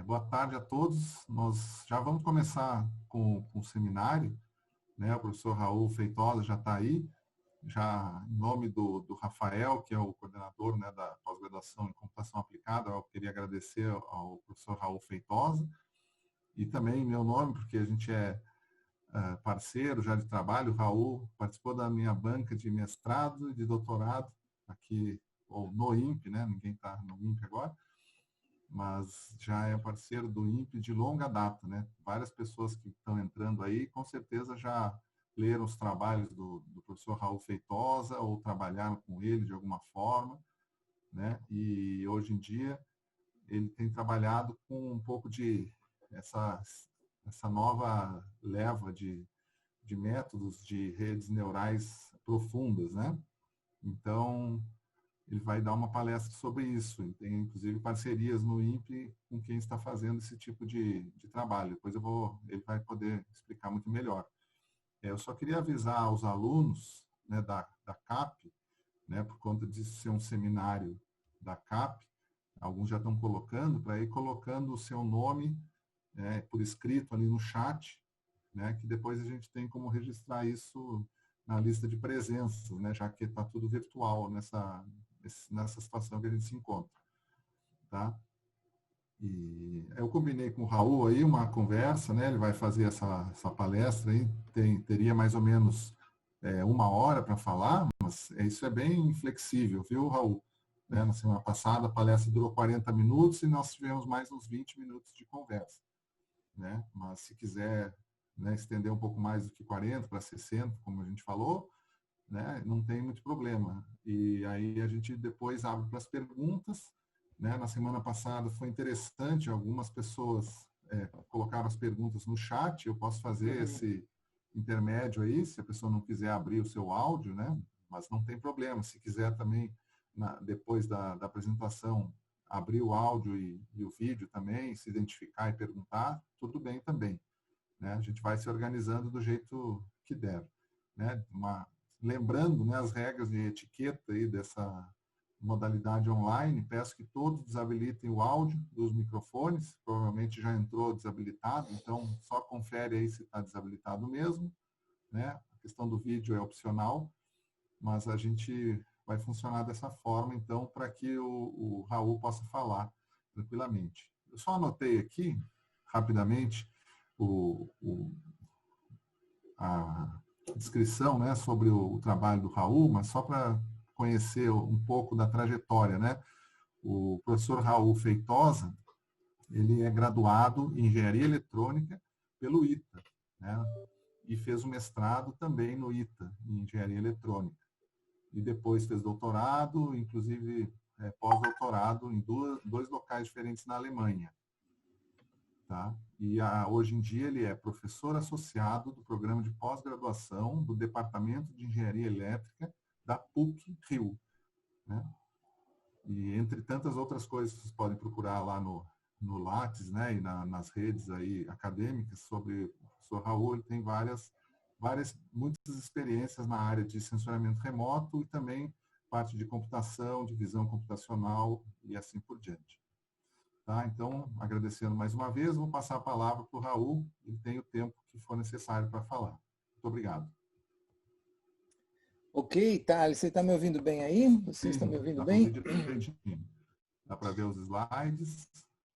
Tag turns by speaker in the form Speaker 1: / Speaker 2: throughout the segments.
Speaker 1: Boa tarde a todos. Nós já vamos começar com o seminário, né? O professor Raul Feitosa já está aí, já em nome do Rafael, que é o coordenador, né, da pós-graduação em computação aplicada. Eu queria agradecer ao professor Raul Feitosa e também em meu nome, porque a gente é parceiro já de trabalho. O Raul participou da minha banca de mestrado e de doutorado aqui, ou no INPE, né? Ninguém está no INPE agora, mas já é parceiro do INPE de longa data, né? Várias pessoas que estão entrando aí, com certeza já leram os trabalhos do professor Raul Feitosa ou trabalharam com ele de alguma forma, né? E hoje em dia ele tem trabalhado com um pouco de essa nova leva de métodos de redes neurais profundas, né? Então, ele vai dar uma palestra sobre isso. Tem, inclusive, parcerias no INPE com quem está fazendo esse tipo de trabalho. Depois ele vai poder explicar muito melhor. Eu só queria avisar aos alunos, né, da CAP, né, por conta de ser um seminário da CAP, alguns já estão colocando, para ir colocando o seu nome por escrito ali no chat, né, que depois a gente tem como registrar isso na lista de presenças, né, já que está tudo virtual nessa situação que a gente se encontra. Tá? E eu combinei com o Raul aí uma conversa, né, ele vai fazer essa palestra aí, teria mais ou menos 1 hora para falar, mas isso é bem flexível, viu, Raul? Né, na semana passada a palestra durou 40 minutos e nós tivemos mais uns 20 minutos de conversa. Né? Mas se quiser, né, estender um pouco mais do que 40 para 60, como a gente falou, né, não tem muito problema. E aí a gente depois abre para as perguntas. Né? Na semana passada foi interessante, algumas pessoas colocaram as perguntas no chat, eu posso fazer esse intermédio aí, se a pessoa não quiser abrir o seu áudio, né? Mas não tem problema. Se quiser também, depois da apresentação, abrir o áudio e o vídeo também, se identificar e perguntar, tudo bem também. Né? A gente vai se organizando do jeito que der. Né? Lembrando, né, as regras de etiqueta aí dessa modalidade online, peço que todos desabilitem o áudio dos microfones, provavelmente já entrou desabilitado, então só confere aí se está desabilitado mesmo. Né? A questão do vídeo é opcional, mas a gente vai funcionar dessa forma, então, para que o Raul possa falar tranquilamente. Eu só anotei aqui, rapidamente, a descrição, né, sobre o trabalho do Raul, mas só para conhecer um pouco da trajetória. Né? O professor Raul Feitosa, ele é graduado em Engenharia Eletrônica pelo ITA, né? E fez o mestrado também no ITA, em Engenharia Eletrônica. E depois fez doutorado, inclusive pós-doutorado em dois locais diferentes na Alemanha. Tá? E hoje em dia ele é professor associado do programa de pós-graduação do Departamento de Engenharia Elétrica da PUC-Rio. Né? E entre tantas outras coisas, vocês podem procurar lá no Lattes, né, e nas redes aí acadêmicas sobre o professor Raul. Ele tem muitas experiências na área de sensoriamento remoto e também parte de computação, de visão computacional e assim por diante. Tá? Então, agradecendo mais uma vez, vou passar a palavra para o Raul, ele tem o tempo que for necessário para falar. Muito obrigado.
Speaker 2: Ok, Thales, você está me ouvindo bem aí? Vocês estão me ouvindo bem?
Speaker 1: Dá para ver os slides,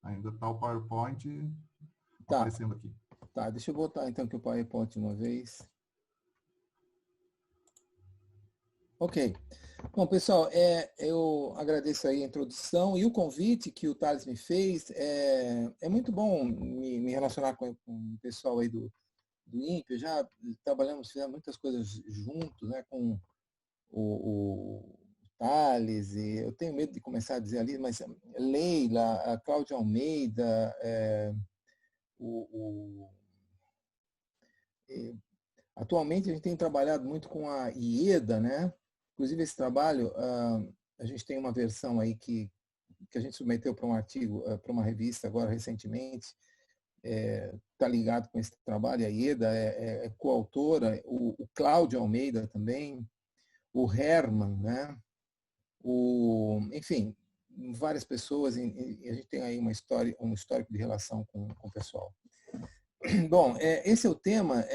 Speaker 1: ainda está o PowerPoint aparecendo aqui.
Speaker 2: Tá, deixa eu botar então aqui o PowerPoint uma vez. Ok. Bom, pessoal, eu agradeço aí a introdução e o convite que o Thales me fez. É muito bom me relacionar com o pessoal aí do INPE. Já fizemos muitas coisas juntos, né, com o Thales, e eu tenho medo de começar a dizer ali, mas Leila, a Cláudia Almeida, atualmente a gente tem trabalhado muito com a IEDA, né? Inclusive esse trabalho, a gente tem uma versão aí que a gente submeteu para um artigo, para uma revista agora recentemente, está ligado com esse trabalho, a IEDA é coautora, o Cláudio Almeida também, o Herman, né? Enfim, várias pessoas, e a gente tem aí um histórico de relação com o pessoal. Bom, esse é o tema.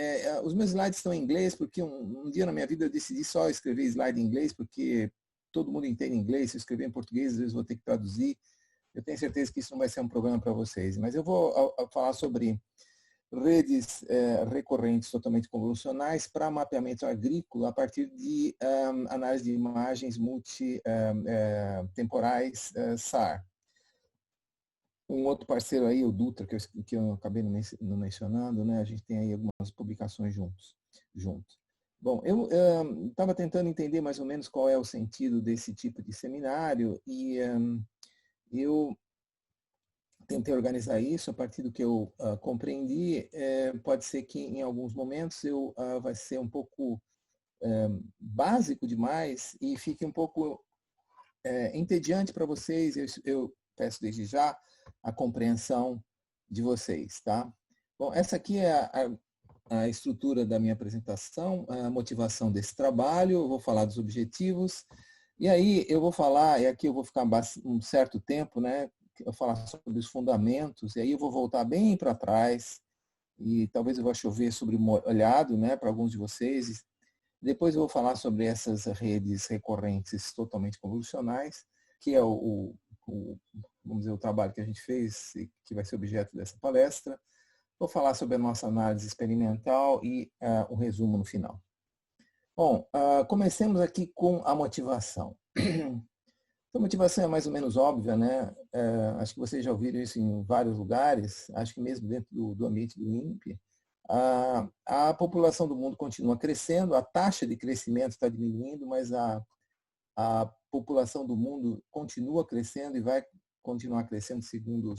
Speaker 2: Os meus slides estão em inglês, porque um dia na minha vida eu decidi só escrever slide em inglês, porque todo mundo entende inglês. Se eu escrever em português, às vezes vou ter que traduzir. Eu tenho certeza que isso não vai ser um problema para vocês. Mas eu vou falar sobre redes recorrentes totalmente convolucionais para mapeamento agrícola a partir de análise de imagens multitemporais SAR. Um outro parceiro aí, o Dutra, que eu acabei não mencionando, né? A gente tem aí algumas publicações juntos. Bom, eu estava tentando entender mais ou menos qual é o sentido desse tipo de seminário e eu tentei organizar isso a partir do que eu compreendi. Pode ser que em alguns momentos vai ser um pouco básico demais e fique um pouco entediante para vocês. Eu peço desde já a compreensão de vocês, tá? Bom, essa aqui é a estrutura da minha apresentação, a motivação desse trabalho. Eu vou falar dos objetivos e aí eu vou falar, e aqui eu vou ficar um certo tempo, né? Eu vou falar sobre os fundamentos, e aí eu vou voltar bem para trás, e talvez eu vá chover sobre molhado, né, para alguns de vocês. Depois eu vou falar sobre essas redes recorrentes totalmente convolucionais, que é vamos dizer, o trabalho que a gente fez, e que vai ser objeto dessa palestra. Vou falar sobre a nossa análise experimental e o resumo no final. Bom, comecemos aqui com a motivação. A motivação é mais ou menos óbvia, né? Acho que vocês já ouviram isso em vários lugares, acho que mesmo dentro do ambiente do INPE. A população do mundo continua crescendo, a taxa de crescimento está diminuindo, mas a população do mundo continua crescendo e vai continuar crescendo, segundo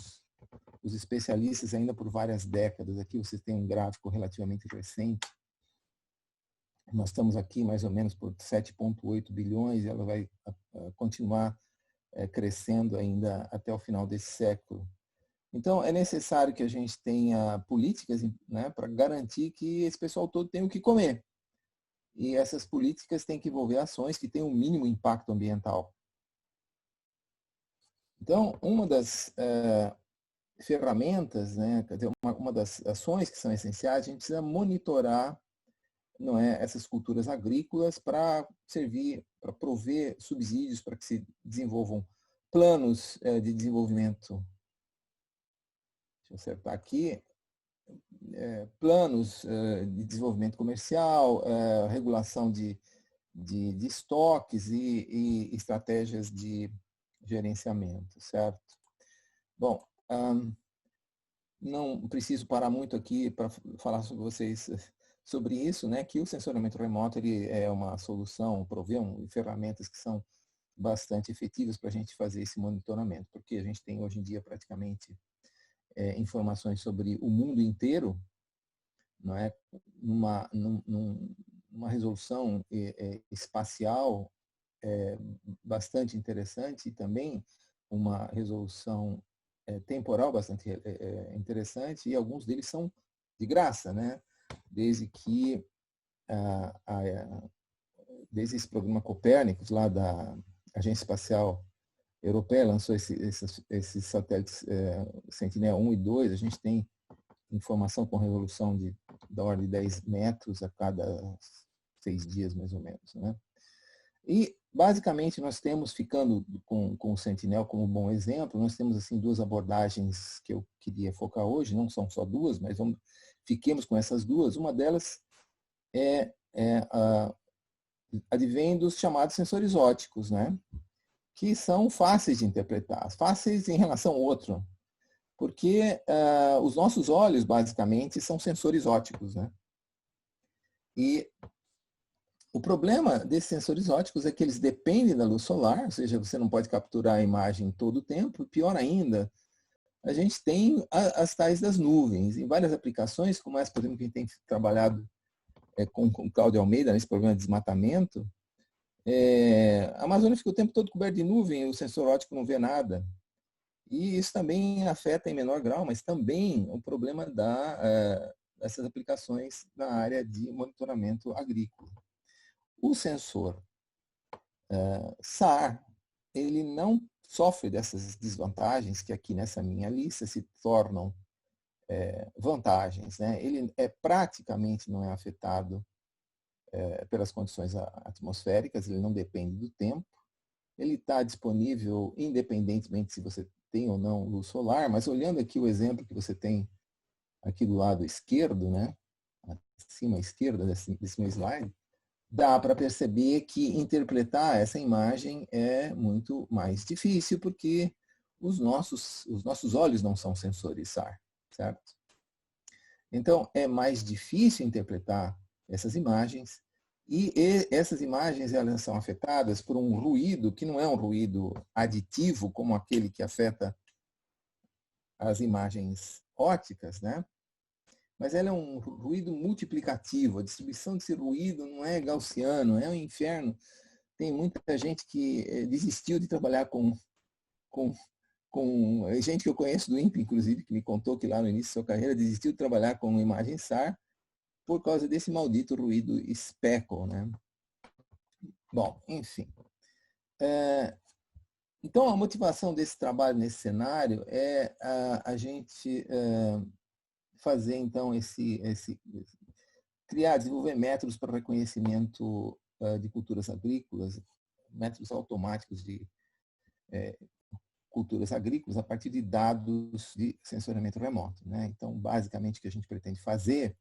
Speaker 2: os especialistas, ainda por várias décadas. Aqui vocês têm um gráfico relativamente recente. Nós estamos aqui mais ou menos por 7,8 bilhões e ela vai continuar crescendo ainda até o final desse século. Então, é necessário que a gente tenha políticas, né, para garantir que esse pessoal todo tenha o que comer. E essas políticas têm que envolver ações que tenham o mínimo impacto ambiental. Então, uma das ferramentas, né, uma das ações que são essenciais, a gente precisa monitorar, não é, essas culturas agrícolas para servir, para prover subsídios para que se desenvolvam planos de desenvolvimento. Deixa eu acertar aqui. Planos de desenvolvimento comercial, regulação de estoques e estratégias de gerenciamento, certo? Bom, não preciso parar muito aqui para falar sobre vocês sobre isso, né? Que o sensoriamento remoto ele é uma solução, provê ferramentas que são bastante efetivas para a gente fazer esse monitoramento, porque a gente tem hoje em dia praticamente informações sobre o mundo inteiro, não é? Numa resolução espacial bastante interessante e também uma resolução temporal bastante interessante, e alguns deles são de graça, né? Desde que desde esse programa Copérnicos, lá da Agência Espacial Europeia, lançou esses satélites Sentinel-1 e 2, a gente tem informação com resolução da ordem de 10 metros a cada 6 dias, mais ou menos, né? E, basicamente, nós temos, ficando com o Sentinel como um bom exemplo, nós temos assim duas abordagens que eu queria focar hoje, não são só duas, mas fiquemos com essas duas. Uma delas advém dos chamados sensores ópticos, né? Que são fáceis de interpretar, fáceis em relação ao outro, porque os nossos olhos, basicamente, são sensores ópticos, né? E o problema desses sensores ópticos é que eles dependem da luz solar, ou seja, você não pode capturar a imagem todo o tempo. Pior ainda, a gente tem as tais das nuvens. Em várias aplicações, como essa, por exemplo, que a gente tem trabalhado com o Cláudio Almeida, nesse problema de desmatamento, a Amazônia fica o tempo todo coberta de nuvem, o sensor óptico não vê nada. E isso também afeta em menor grau, mas também o problema dessas aplicações na área de monitoramento agrícola. O sensor SAR, ele não sofre dessas desvantagens que aqui nessa minha lista se tornam vantagens, né? Ele praticamente não é afetado pelas condições atmosféricas, ele não depende do tempo, ele está disponível independentemente se você tem ou não luz solar, mas olhando aqui o exemplo que você tem aqui do lado esquerdo, né? Acima à esquerda desse meu slide, dá para perceber que interpretar essa imagem é muito mais difícil, porque os nossos olhos não são sensores SAR, certo? Então, é mais difícil interpretar essas imagens, e essas imagens elas são afetadas por um ruído que não é um ruído aditivo, como aquele que afeta as imagens ópticas, né? Mas ela é um ruído multiplicativo. A distribuição desse ruído não é gaussiano, é um inferno. Tem muita gente que desistiu de trabalhar com gente que eu conheço do INPE, inclusive, que me contou que lá no início da sua carreira desistiu de trabalhar com imagem SAR por causa desse maldito ruído speckle, né? Bom, enfim. Então, a motivação desse trabalho nesse cenário é a gente fazer, então, desenvolver métodos para reconhecimento de culturas agrícolas, métodos automáticos de culturas agrícolas a partir de dados de sensoriamento remoto, né? Então, basicamente, o que a gente pretende fazer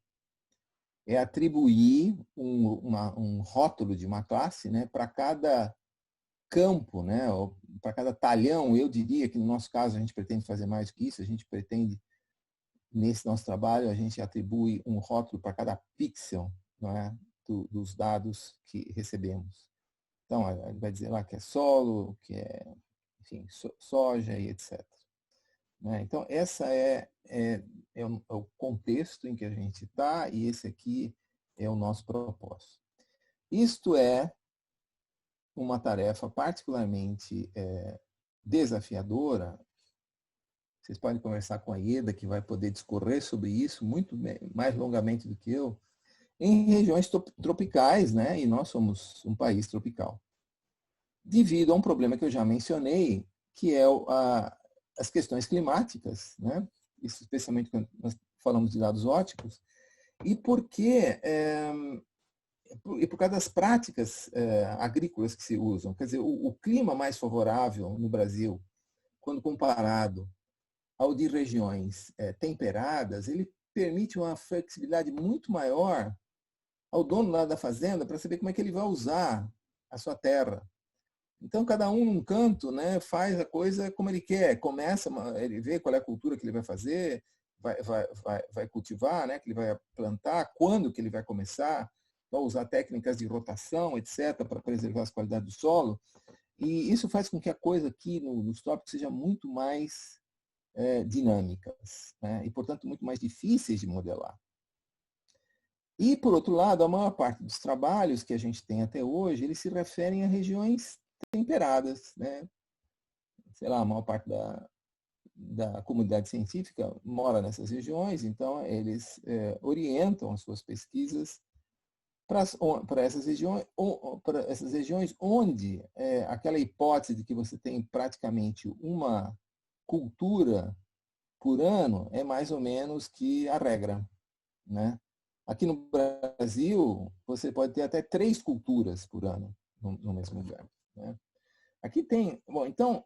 Speaker 2: é atribuir um rótulo de uma classe, né, para cada campo, né, para cada talhão. Eu diria que, no nosso caso, a gente pretende fazer mais do que isso. A gente pretende, nesse nosso trabalho, a gente atribui um rótulo para cada pixel, não é, dos dados que recebemos. Então, ele vai dizer lá que é solo, que é, enfim, soja e etc. Né? Então, essa é o contexto em que a gente está, e esse aqui é o nosso propósito. Isto é uma tarefa particularmente desafiadora. Vocês podem conversar com a Ieda, que vai poder discorrer sobre isso muito mais longamente do que eu, em regiões tropicais, né? E nós somos um país tropical. Devido a um problema que eu já mencionei, que é as questões climáticas, né? Isso especialmente quando nós falamos de dados ópticos, e por causa das práticas agrícolas que se usam. Quer dizer, o clima mais favorável no Brasil, quando comparado ao de regiões temperadas, ele permite uma flexibilidade muito maior ao dono lá da fazenda para saber como é que ele vai usar a sua terra. Então, cada um num canto, né, faz a coisa como ele quer. Começa, ele vê qual é a cultura que ele vai fazer, vai cultivar, né, que ele vai plantar, quando que ele vai começar, vai usar técnicas de rotação, etc., para preservar as qualidades do solo. E isso faz com que a coisa aqui nos tópicos seja muito mais dinâmicas, né, e, portanto, muito mais difíceis de modelar. E, por outro lado, a maior parte dos trabalhos que a gente tem até hoje, eles se referem a regiões temperadas, né? Sei lá, a maior parte da comunidade científica mora nessas regiões, então eles orientam as suas pesquisas para essas regiões onde aquela hipótese de que você tem praticamente uma cultura por ano é mais ou menos que a regra, né? Aqui no Brasil, você pode ter até 3 culturas por ano no mesmo lugar, né? Aqui tem, bom, então,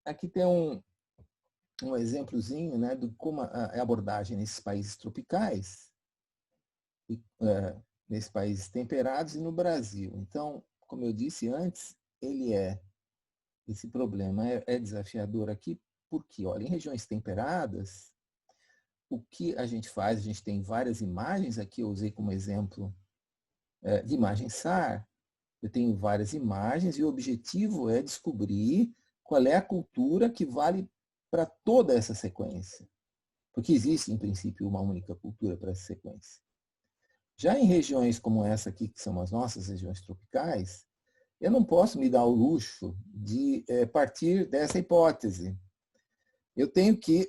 Speaker 2: aqui tem um exemplozinho, né, de como a abordagem nesses países tropicais, nesses países temperados e no Brasil. Então, como eu disse antes, esse problema é desafiador aqui, porque, olha, em regiões temperadas, o que a gente faz, a gente tem várias imagens, aqui eu usei como exemplo de imagem SAR. Eu tenho várias imagens e o objetivo é descobrir qual é a cultura que vale para toda essa sequência. Porque existe, em princípio, uma única cultura para essa sequência. Já em regiões como essa aqui, que são as nossas regiões tropicais, eu não posso me dar o luxo de partir dessa hipótese. Eu tenho que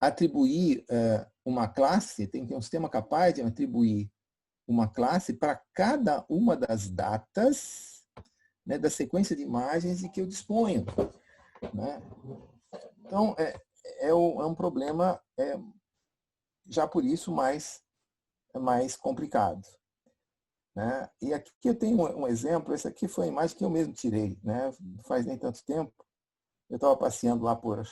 Speaker 2: atribuir uma classe, tem que ter um sistema capaz de atribuir uma classe para cada uma das datas, né, da sequência de imagens de que eu disponho, né? Então, é um problema, já por isso, mais complicado, né? E aqui eu tenho um exemplo, essa aqui foi a imagem que eu mesmo tirei, né? Não faz nem tanto tempo. Eu estava passeando lá por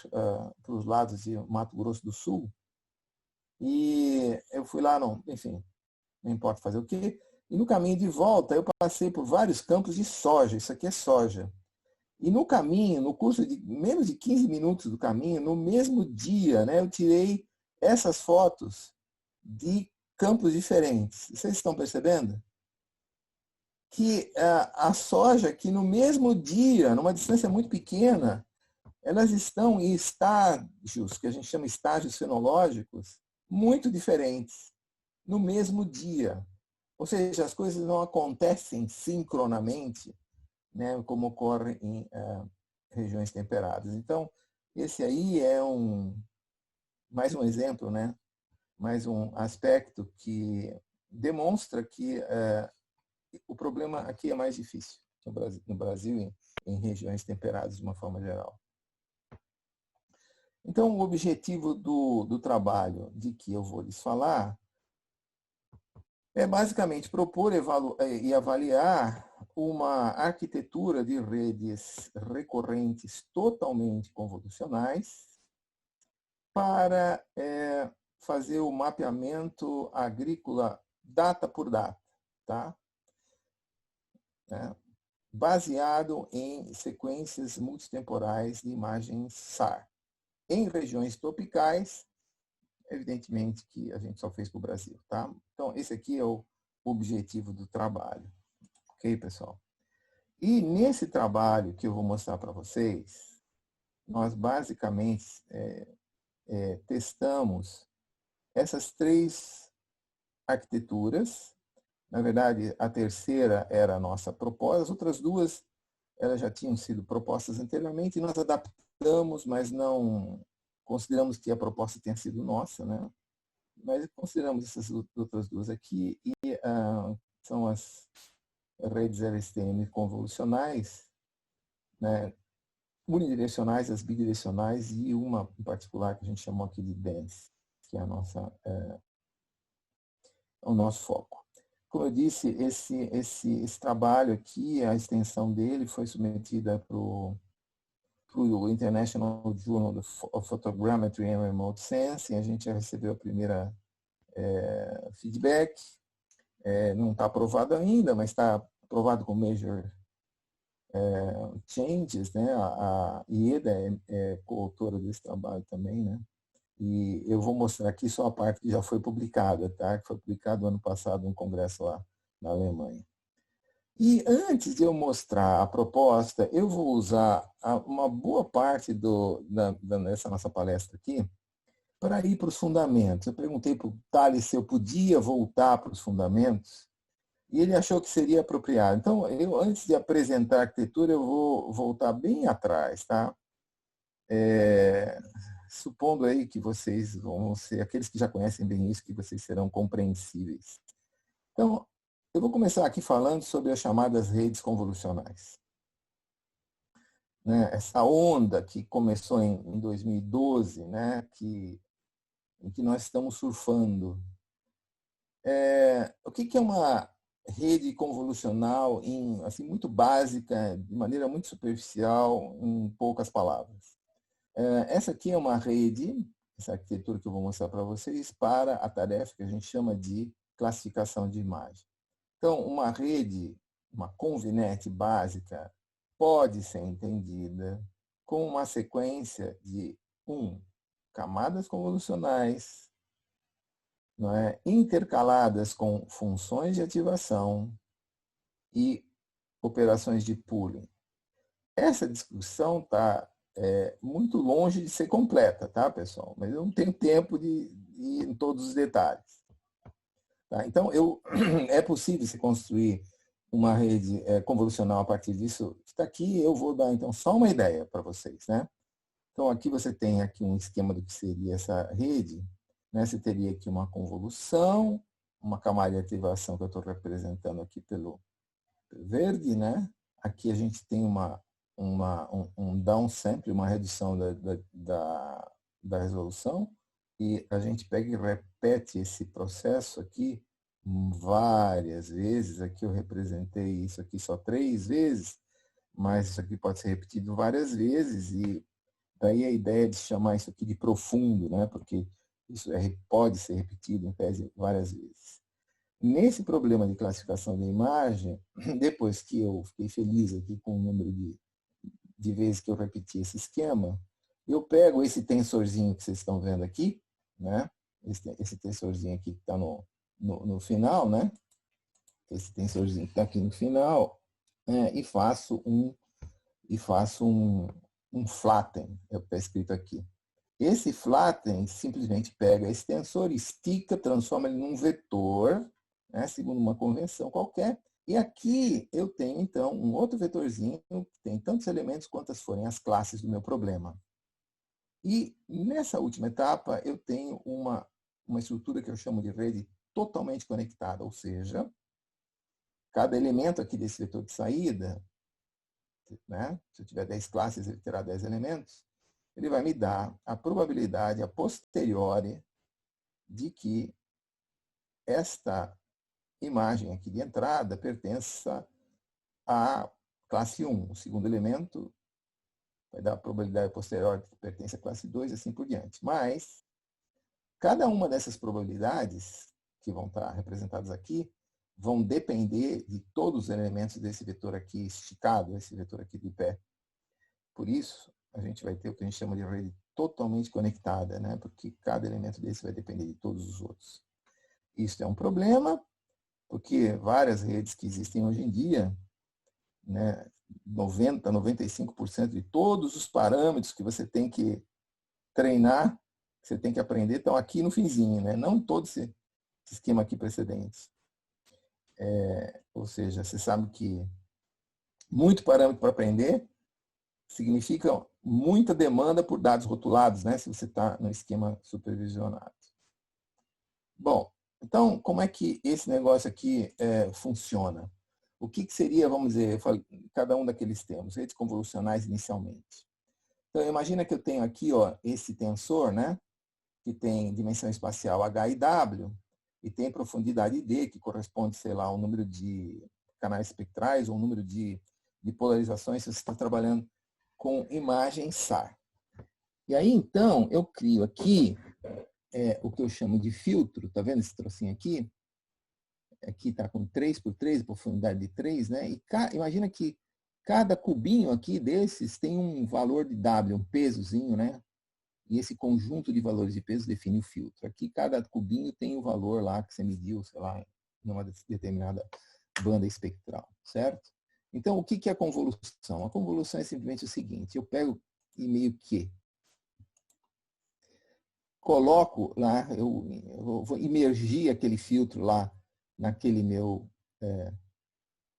Speaker 2: os lados de Mato Grosso do Sul e eu fui lá, enfim, não importa fazer o quê, e no caminho de volta eu passei por vários campos de soja, isso aqui é soja. E no caminho, no curso de menos de 15 minutos do caminho, no mesmo dia, né, eu tirei essas fotos de campos diferentes. Vocês estão percebendo? Que a soja, que no mesmo dia, numa distância muito pequena, elas estão em estágios, que a gente chama estágios fenológicos, muito diferentes, no mesmo dia. Ou seja, as coisas não acontecem sincronamente, né, como ocorre em regiões temperadas. Então, esse aí é mais um exemplo, né, mais um aspecto que demonstra que o problema aqui é mais difícil no Brasil em regiões temperadas de uma forma geral. Então, o objetivo do trabalho de que eu vou lhes falar é basicamente propor e avaliar uma arquitetura de redes recorrentes totalmente convolucionais para fazer o mapeamento agrícola data por data, tá? Baseado em sequências multitemporais de imagens SAR. Em regiões tropicais, evidentemente que a gente só fez para o Brasil, tá? Então, esse aqui é o objetivo do trabalho. Ok, pessoal? E nesse trabalho que eu vou mostrar para vocês, nós basicamente testamos essas 3 arquiteturas. Na verdade, a terceira era a nossa proposta, as outras 2 elas já tinham sido propostas anteriormente, e nós adaptamos, mas não consideramos que a proposta tenha sido nossa, né? Mas consideramos essas outras 2 aqui, e são as redes LSTM convolucionais, né? Unidirecionais, as bidirecionais, e uma em particular que a gente chamou aqui de dense, que é o nosso foco. Como eu disse, esse trabalho aqui, a extensão dele foi submetida para o International Journal of Photogrammetry and Remote Sensing. A gente já recebeu a primeira feedback. Não está aprovado ainda, mas está aprovado com major changes, né? A IEDA é coautora desse trabalho também, né? E eu vou mostrar aqui só a parte que já foi publicada, tá? Que foi publicado ano passado em um congresso lá na Alemanha. E antes de eu mostrar a proposta, eu vou usar uma boa parte dessa nossa palestra aqui para ir para os fundamentos. Eu perguntei para o Thales se eu podia voltar para os fundamentos, e ele achou que seria apropriado. Então, antes de apresentar a arquitetura, eu vou voltar bem atrás, tá? Supondo aí que vocês vão ser, aqueles que já conhecem bem isso, que vocês serão compreensíveis. Então, eu vou começar aqui falando sobre as chamadas redes convolucionais. Né? Essa onda que começou em 2012, né? em que nós estamos surfando. O que é uma rede convolucional, assim, muito básica, de maneira muito superficial, em poucas palavras? Essa aqui é uma rede, essa arquitetura que eu vou mostrar para vocês, para a tarefa que a gente chama de classificação de imagem. Então, uma rede, uma convinet básica, pode ser entendida com uma sequência de camadas convolucionais, não é? Intercaladas com funções de ativação e operações de pooling. Essa discussão está muito longe de ser completa, tá, pessoal? Mas eu não tenho tempo de ir em todos os detalhes. Tá? Então, é possível se construir uma rede convolucional a partir disso que está aqui. Eu vou dar, então, só uma ideia para vocês, né? Então, aqui você tem aqui um esquema do que seria essa rede. Né? Você teria aqui uma convolução, uma camada de ativação que eu estou representando aqui pelo verde, né? Aqui a gente tem um downsample, uma redução da resolução, e a gente pega e repete esse processo aqui várias vezes. Aqui eu representei isso aqui só 3 vezes, mas isso aqui pode ser repetido várias vezes, e daí a ideia de chamar isso aqui de profundo, né? Porque isso pode ser repetido em tese várias vezes. Nesse problema de classificação da imagem, depois que eu fiquei feliz aqui com o número de vezes que eu repeti esse esquema, eu pego esse tensorzinho que vocês estão vendo aqui, né? Esse tensorzinho aqui que está no final, né? Esse tensorzinho que está aqui no final, e faço um flatten, é o que está escrito aqui. Esse flatten simplesmente pega esse tensor, estica, transforma ele num vetor, né, segundo uma convenção qualquer, e aqui eu tenho, então, um outro vetorzinho que tem tantos elementos quantas forem as classes do meu problema. E nessa última etapa, eu tenho uma estrutura que eu chamo de rede totalmente conectada, ou seja, cada elemento aqui desse vetor de saída, né, se eu tiver 10 classes, ele terá 10 elementos, ele vai me dar a probabilidade a posteriori de que esta imagem aqui de entrada pertença à classe 1. O segundo elemento vai dar a probabilidade posterior que pertence à classe 2 e assim por diante. Mas cada uma dessas probabilidades que vão estar representadas aqui vão depender de todos os elementos desse vetor aqui esticado, esse vetor aqui de pé. Por isso, a gente vai ter o que a gente chama de rede totalmente conectada, né? Porque cada elemento desse vai depender de todos os outros. Isso é um problema, porque várias redes que existem hoje em dia, né, 90%, 95% de todos os parâmetros que você tem que treinar, que você tem que aprender, estão aqui no finzinho, né? Não todo esse esquema aqui precedente. Ou seja, você sabe que muito parâmetro para aprender significa muita demanda por dados rotulados, né? Se você está no esquema supervisionado. Bom, então, como é que esse negócio aqui funciona? O que seria, vamos dizer, cada um daqueles termos, redes convolucionais inicialmente. Então, imagina que eu tenho aqui esse tensor, né, que tem dimensão espacial H e W, e tem profundidade D, que corresponde, sei lá, ao número de canais espectrais, ou um número de polarizações, se você está trabalhando com imagem SAR. E aí, então, eu crio aqui o que eu chamo de filtro, tá vendo esse trocinho aqui? Aqui está com 3 por 3, profundidade de 3, né? E imagina que cada cubinho aqui desses tem um valor de W, um pesozinho, né? E esse conjunto de valores de peso define o filtro. Aqui cada cubinho tem o valor lá que você mediu, sei lá, numa determinada banda espectral, certo? Então, o que é a convolução? A convolução é simplesmente o seguinte, eu pego e meio que coloco lá, eu vou imergir aquele filtro lá naquele meu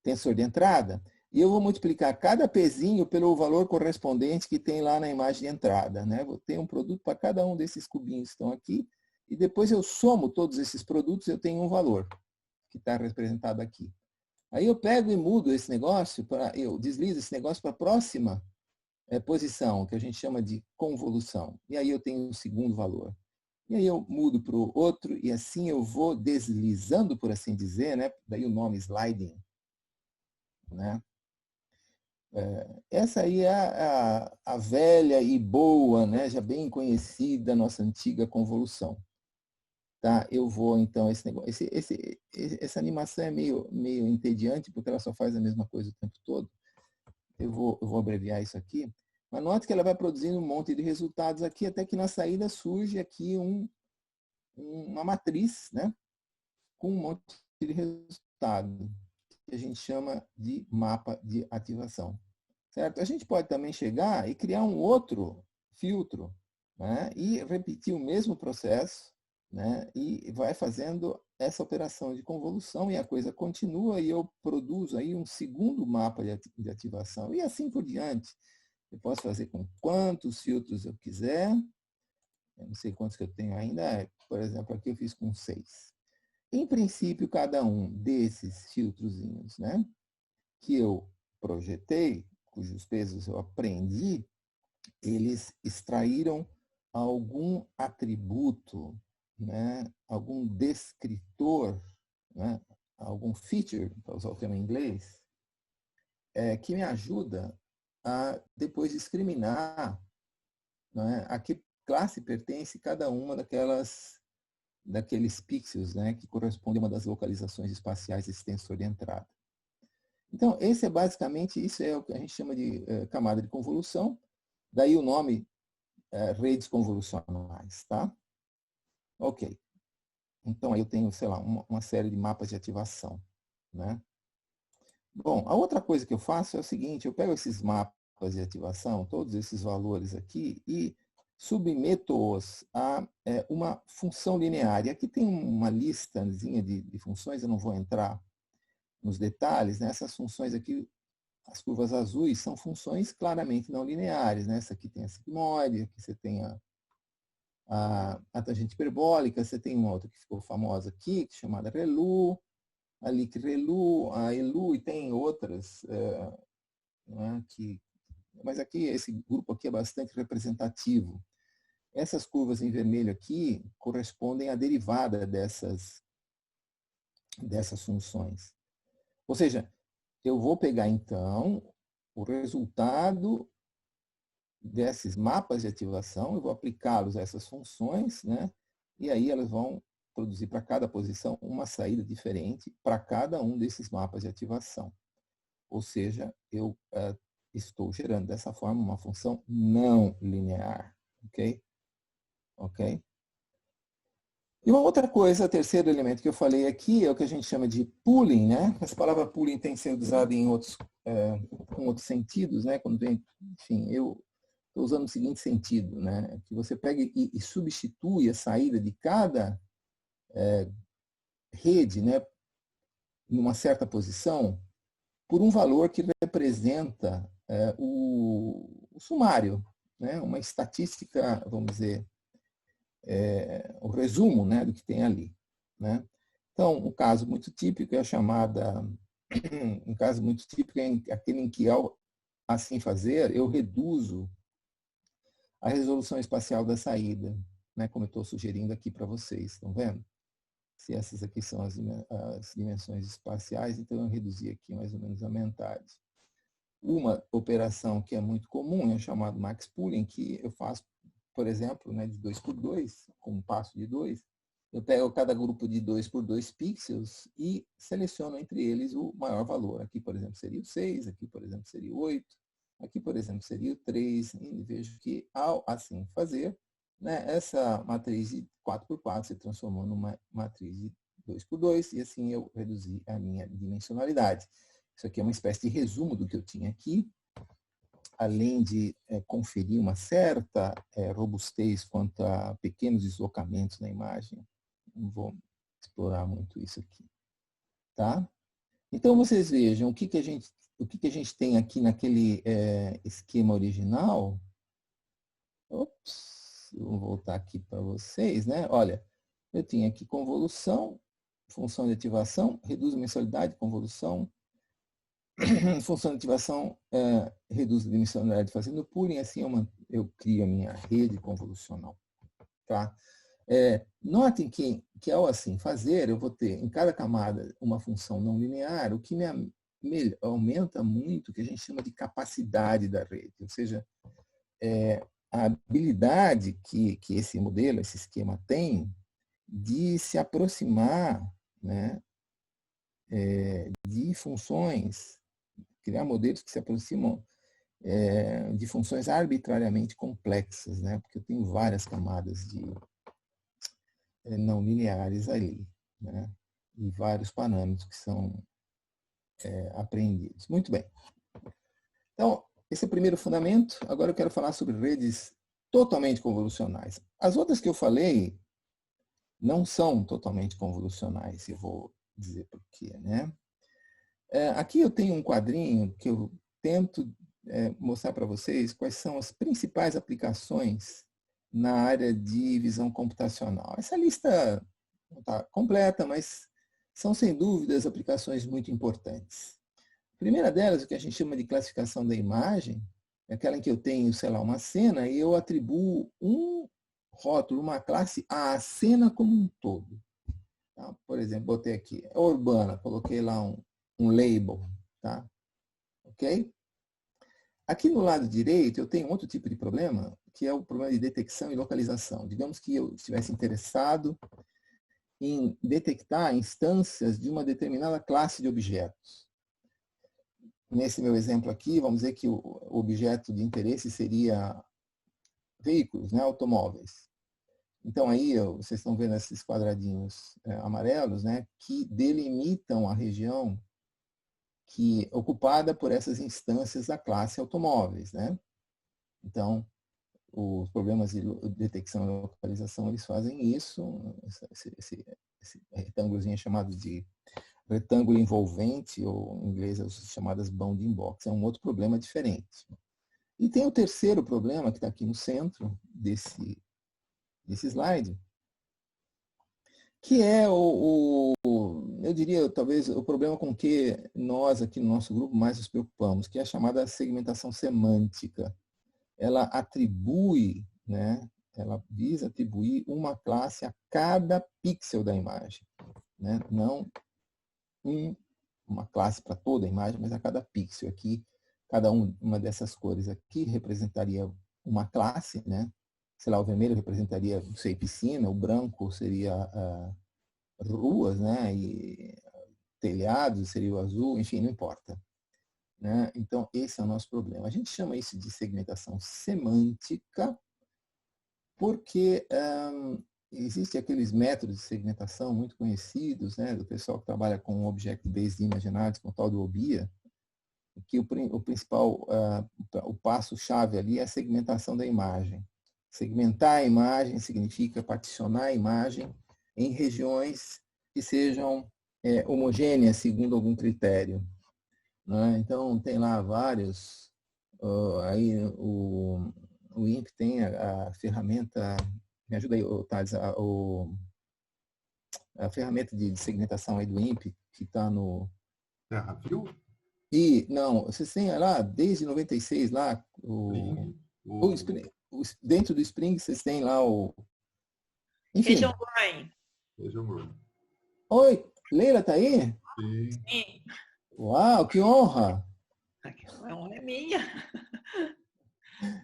Speaker 2: tensor de entrada, e eu vou multiplicar cada pezinho pelo valor correspondente que tem lá na imagem de entrada, né? Vou ter um produto para cada um desses cubinhos que estão aqui, e depois eu somo todos esses produtos, eu tenho um valor que está representado aqui. Aí eu pego e mudo esse negócio, eu deslizo esse negócio para a próxima posição, que a gente chama de convolução. E aí eu tenho o segundo valor. E aí eu mudo para o outro, e assim eu vou deslizando, por assim dizer, né? Daí o nome sliding, né? Essa aí é a velha e boa, né? Já bem conhecida, nossa antiga convolução. Tá? Eu vou, então, esse negócio, essa animação é meio entediante, porque ela só faz a mesma coisa o tempo todo. Eu vou abreviar isso aqui. Mas note que ela vai produzindo um monte de resultados aqui, até que na saída surge aqui uma matriz, né? Com um monte de resultado, que a gente chama de mapa de ativação. Certo? A gente pode também chegar e criar um outro filtro, né? E repetir o mesmo processo, né? E vai fazendo essa operação de convolução, e a coisa continua, e eu produzo aí um segundo mapa de ativação, e assim por diante. Eu posso fazer com quantos filtros eu quiser. Eu não sei quantos que eu tenho ainda. Por exemplo, aqui eu fiz com 6. Em princípio, cada um desses filtrozinhos, né, que eu projetei, cujos pesos eu aprendi, eles extraíram algum atributo, né, algum descritor, né, algum feature, para usar o termo em inglês, que me ajuda a depois discriminar, né, a que classe pertence cada uma daqueles pixels, né, que corresponde a uma das localizações espaciais desse tensor de entrada. Então, esse é basicamente, isso é o que a gente chama de camada de convolução, daí o nome redes convolucionais, tá? Ok. Então, aí eu tenho, sei lá, uma série de mapas de ativação, né? Bom, a outra coisa que eu faço é o seguinte, eu pego esses mapas de ativação, todos esses valores aqui, e submeto-os a uma função linear. E aqui tem uma listazinha de funções, eu não vou entrar nos detalhes, né? Essas funções aqui, as curvas azuis, são funções claramente não lineares, né? Essa aqui tem a sigmoide, aqui você tem a tangente hiperbólica, você tem uma outra que ficou famosa aqui, chamada ReLU, ali que ReLU, a ELU, e tem outras, né, mas aqui, esse grupo aqui é bastante representativo. Essas curvas em vermelho aqui correspondem à derivada dessas funções. Ou seja, eu vou pegar, então, o resultado desses mapas de ativação, eu vou aplicá-los a essas funções, né? E aí elas vão produzir para cada posição uma saída diferente para cada um desses mapas de ativação. Ou seja, eu estou gerando dessa forma uma função não linear, ok? Ok? E uma outra coisa, o terceiro elemento que eu falei aqui é o que a gente chama de pooling, né? Essa palavra pooling tem sido usada em com outros sentidos, né? Quando vem, enfim, eu estou usando o seguinte sentido, né? Que você pega e substitui a saída de cada rede, né? Numa certa posição, por um valor que representa o sumário, né? Uma estatística, vamos dizer, o resumo, né, do que tem ali, né? Então, um caso muito típico é um caso muito típico é aquele em que, ao assim fazer, eu reduzo a resolução espacial da saída, né, como eu estou sugerindo aqui para vocês, estão vendo? Se essas aqui são as dimensões espaciais, então eu reduzi aqui mais ou menos a metade. Uma operação que é muito comum é o chamado max pooling, que eu faço, por exemplo, né, de 2 por 2, com um passo de 2. Eu pego cada grupo de 2 por 2 pixels e seleciono entre eles o maior valor. Aqui, por exemplo, seria o 6, aqui, por exemplo, seria o 8, aqui, por exemplo, seria o 3. E vejo que, ao assim fazer, né, essa matriz de 4 por 4 se transformou numa matriz de 2 por 2, e assim eu reduzi a minha dimensionalidade. Isso aqui é uma espécie de resumo do que eu tinha aqui, além de conferir uma certa robustez quanto a pequenos deslocamentos na imagem. Não vou explorar muito isso aqui. Tá? Então, vocês vejam o que a gente tem aqui naquele esquema original. Ops, vou voltar aqui para vocês, né? Olha, eu tinha aqui convolução, função de ativação, reduz a mensalidade, convolução, função de ativação reduz a dimensionalidade fazendo pooling, assim eu crio a minha rede convolucional. Tá? Notem que ao assim fazer, eu vou ter em cada camada uma função não linear, o que aumenta muito o que a gente chama de capacidade da rede, ou seja, a habilidade que esse modelo, esse esquema tem de se aproximar, né, de funções, criar modelos que se aproximam de funções arbitrariamente complexas, né? Porque eu tenho várias camadas de não lineares ali, né? E vários parâmetros que são apreendidos. Muito bem. Então, esse é o primeiro fundamento. Agora eu quero falar sobre redes totalmente convolucionais. As outras que eu falei não são totalmente convolucionais, eu vou dizer por quê, né? Aqui eu tenho um quadrinho que eu tento mostrar para vocês quais são as principais aplicações na área de visão computacional. Essa lista não está completa, mas são sem dúvidas aplicações muito importantes. A primeira delas, o que a gente chama de classificação da imagem, é aquela em que eu tenho, sei lá, uma cena e eu atribuo um rótulo, uma classe à cena como um todo. Tá? Por exemplo, botei aqui, urbana, coloquei lá um label. Tá? Ok? Aqui no lado direito, eu tenho outro tipo de problema, que é o problema de detecção e localização. Digamos que eu estivesse interessado em detectar instâncias de uma determinada classe de objetos. Nesse meu exemplo aqui, vamos dizer que o objeto de interesse seria veículos, né, automóveis. Então aí vocês estão vendo esses quadradinhos amarelos, né, que delimitam a região ocupada por essas instâncias da classe automóveis, né? Então, os problemas de detecção e localização, eles fazem isso, esse retângulozinho é chamado de retângulo envolvente, ou em inglês as chamadas bounding box, é um outro problema diferente. E tem o terceiro problema, que está aqui no centro desse slide, que é eu diria, talvez, o problema com que nós aqui no nosso grupo mais nos preocupamos, que é a chamada segmentação semântica. Ela atribui, né, ela visa atribuir uma classe a cada pixel da imagem. Né? Não uma classe para toda a imagem, mas a cada pixel. Aqui, uma dessas cores aqui representaria uma classe, né? Sei lá, o vermelho representaria, não sei, piscina, o branco seria ruas, né? E telhados seria o azul, enfim, não importa. Né? Então, esse é o nosso problema. A gente chama isso de segmentação semântica, porque existem aqueles métodos de segmentação muito conhecidos, né, do pessoal que trabalha com Object-Based Image Analysis, com o tal do OBIA, que o principal, o passo-chave ali é a segmentação da imagem. Segmentar a imagem significa particionar a imagem em regiões que sejam homogêneas segundo algum critério. Né? Então, tem lá vários, aí o INPE tem a ferramenta, me ajuda aí, Thales, a ferramenta de segmentação aí do INPE, que está no...
Speaker 1: TerraView?
Speaker 2: E, não, vocês têm lá, desde 96, lá, dentro do Spring, vocês têm lá o... Enfim.
Speaker 3: Feijão Gourmet.
Speaker 1: Feijão Gourmet.
Speaker 2: Oi, Leila tá aí?
Speaker 1: Sim.
Speaker 3: Sim.
Speaker 2: Uau, que honra!
Speaker 3: A honra é minha.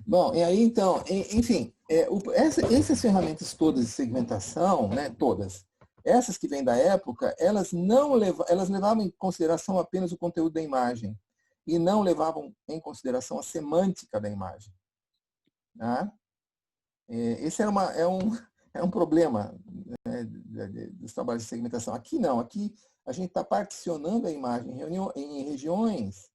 Speaker 2: Bom, e aí então, enfim, essas ferramentas todas de segmentação, né, todas, essas que vêm da época, elas levavam em consideração apenas o conteúdo da imagem e não levavam em consideração a semântica da imagem. Né? Esse é um problema, né, dos trabalhos de segmentação. Aqui não, aqui a gente está particionando a imagem em regiões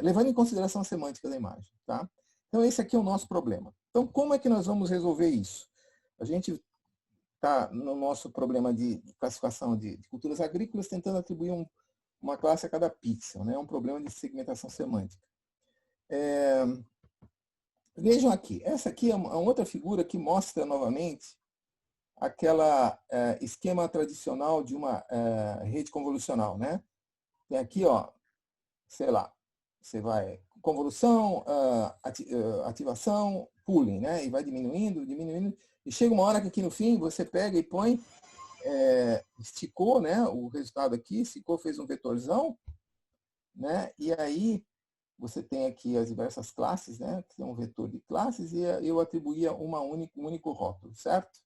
Speaker 2: levando em consideração a semântica da imagem. Tá? Então, esse aqui é o nosso problema. Então, como é que nós vamos resolver isso? A gente está no nosso problema de classificação de culturas agrícolas, tentando atribuir uma classe a cada pixel. Né? É um problema de segmentação semântica. Vejam aqui. Essa aqui é uma outra figura que mostra novamente aquela esquema tradicional de uma rede convolucional. Né? Tem aqui, ó, sei lá, você vai convolução, ativação, pooling, né? E vai diminuindo, e chega uma hora que aqui no fim você pega e põe, esticou, né? O resultado aqui, esticou, fez um vetorzão, né? E aí você tem aqui as diversas classes, né? Que é um vetor de classes, e eu atribuía um único rótulo, certo?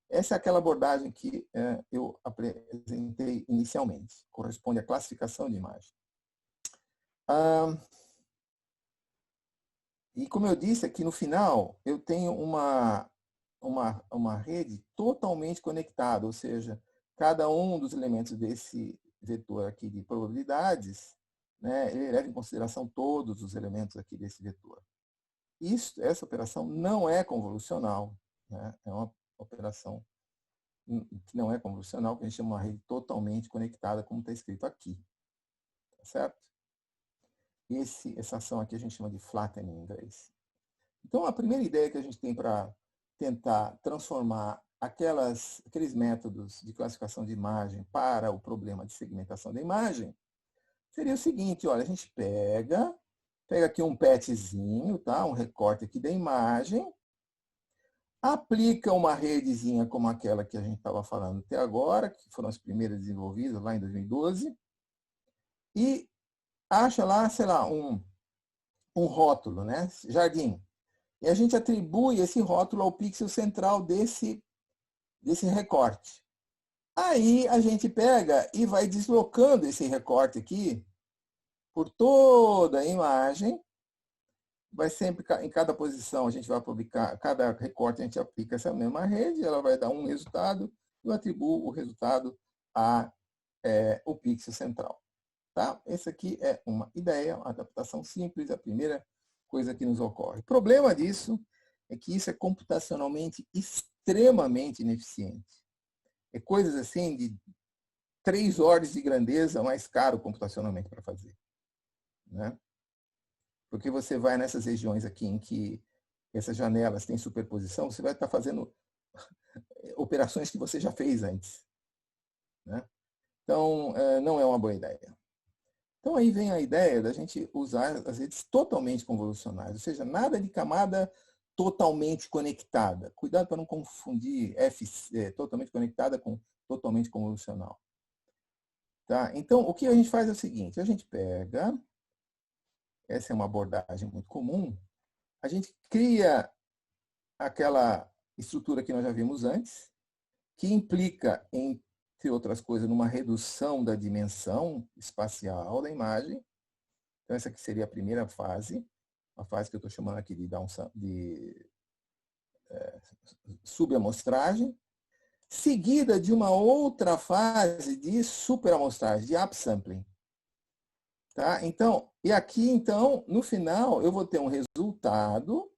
Speaker 2: Essa é aquela abordagem que eu apresentei inicialmente, corresponde à classificação de imagem. E como eu disse aqui no final, eu tenho uma rede totalmente conectada, ou seja, cada um dos elementos desse vetor aqui de probabilidades, né, ele leva em consideração todos os elementos aqui desse vetor. Essa operação não é convolucional, né, é uma operação que não é convolucional, que a gente chama uma rede totalmente conectada, como está escrito aqui. Tá certo? Essa ação aqui a gente chama de flattening em inglês. Então, a primeira ideia que a gente tem para tentar transformar aqueles métodos de classificação de imagem para o problema de segmentação da imagem seria o seguinte, olha, a gente pega aqui um petzinho, tá? Um recorte aqui da imagem, aplica uma redezinha como aquela que a gente estava falando até agora, que foram as primeiras desenvolvidas lá em 2012, e acha lá, sei lá, um rótulo, né? Jardim. E a gente atribui esse rótulo ao pixel central desse recorte. Aí a gente pega e vai deslocando esse recorte aqui por toda a imagem. Vai sempre, em cada posição, a gente vai publicar, cada recorte a gente aplica essa mesma rede, ela vai dar um resultado, e eu atribuo o resultado ao pixel central. Tá? Essa aqui é uma ideia, uma adaptação simples, a primeira coisa que nos ocorre. O problema disso é que isso é computacionalmente extremamente ineficiente. É coisas assim de 3 ordens de grandeza mais caro computacionalmente para fazer. Né? Porque você vai nessas regiões aqui em que essas janelas têm superposição, você vai estar fazendo operações que você já fez antes. Né? Então, não é uma boa ideia. Então, aí vem a ideia da gente usar as redes totalmente convolucionais, ou seja, nada de camada totalmente conectada. Cuidado para não confundir totalmente conectada com totalmente convolucional. Tá? Então, o que a gente faz é o seguinte, a gente pega, essa é uma abordagem muito comum, a gente cria aquela estrutura que nós já vimos antes, que implica, entre outras coisas, numa redução da dimensão espacial da imagem. Então, essa aqui seria a primeira fase, a fase que eu estou chamando aqui de subamostragem, seguida de uma outra fase de superamostragem, de upsampling. Tá? Então, e aqui, então, no final, eu vou ter um resultado,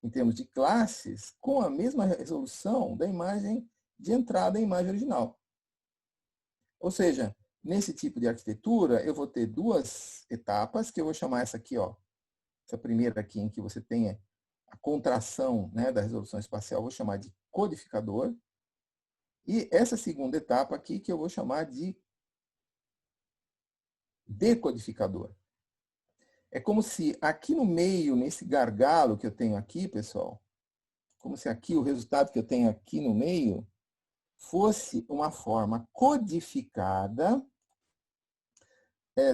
Speaker 2: em termos de classes, com a mesma resolução da imagem de entrada da imagem original. Ou seja, nesse tipo de arquitetura, eu vou ter 2 etapas, que eu vou chamar essa aqui, ó, essa primeira aqui, em que você tem a contração, né, da resolução espacial, eu vou chamar de codificador. E essa segunda etapa aqui, que eu vou chamar de decodificador. É como se aqui no meio, nesse gargalo que eu tenho aqui, pessoal, como se aqui o resultado que eu tenho aqui no meio fosse uma forma codificada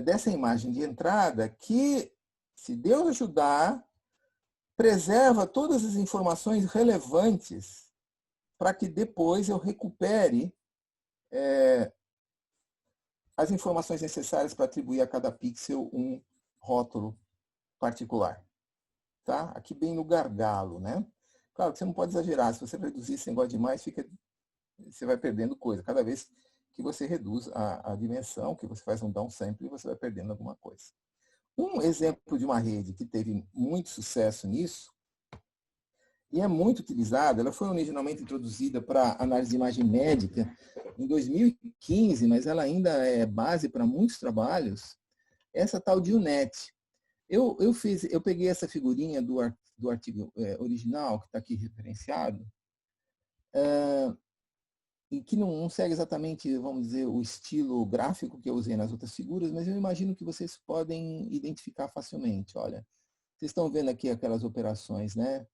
Speaker 2: dessa imagem de entrada que, se Deus ajudar, preserva todas as informações relevantes para que depois eu recupere as informações necessárias para atribuir a cada pixel um rótulo particular. Tá? Aqui bem no gargalo, né? Claro que você não pode exagerar. Se você reduzir esse negócio demais, você vai perdendo coisa. Cada vez que você reduz a dimensão, que você faz um downsample, você vai perdendo alguma coisa. Um exemplo de uma rede que teve muito sucesso nisso, e é muito utilizada, ela foi originalmente introduzida para análise de imagem médica em 2015, mas ela ainda é base para muitos trabalhos, essa tal de UNET. Eu peguei essa figurinha do artigo original, que está aqui referenciado, e que não segue exatamente, vamos dizer, o estilo gráfico que eu usei nas outras figuras, mas eu imagino que vocês podem identificar facilmente. Olha, vocês estão vendo aqui aquelas operações, né,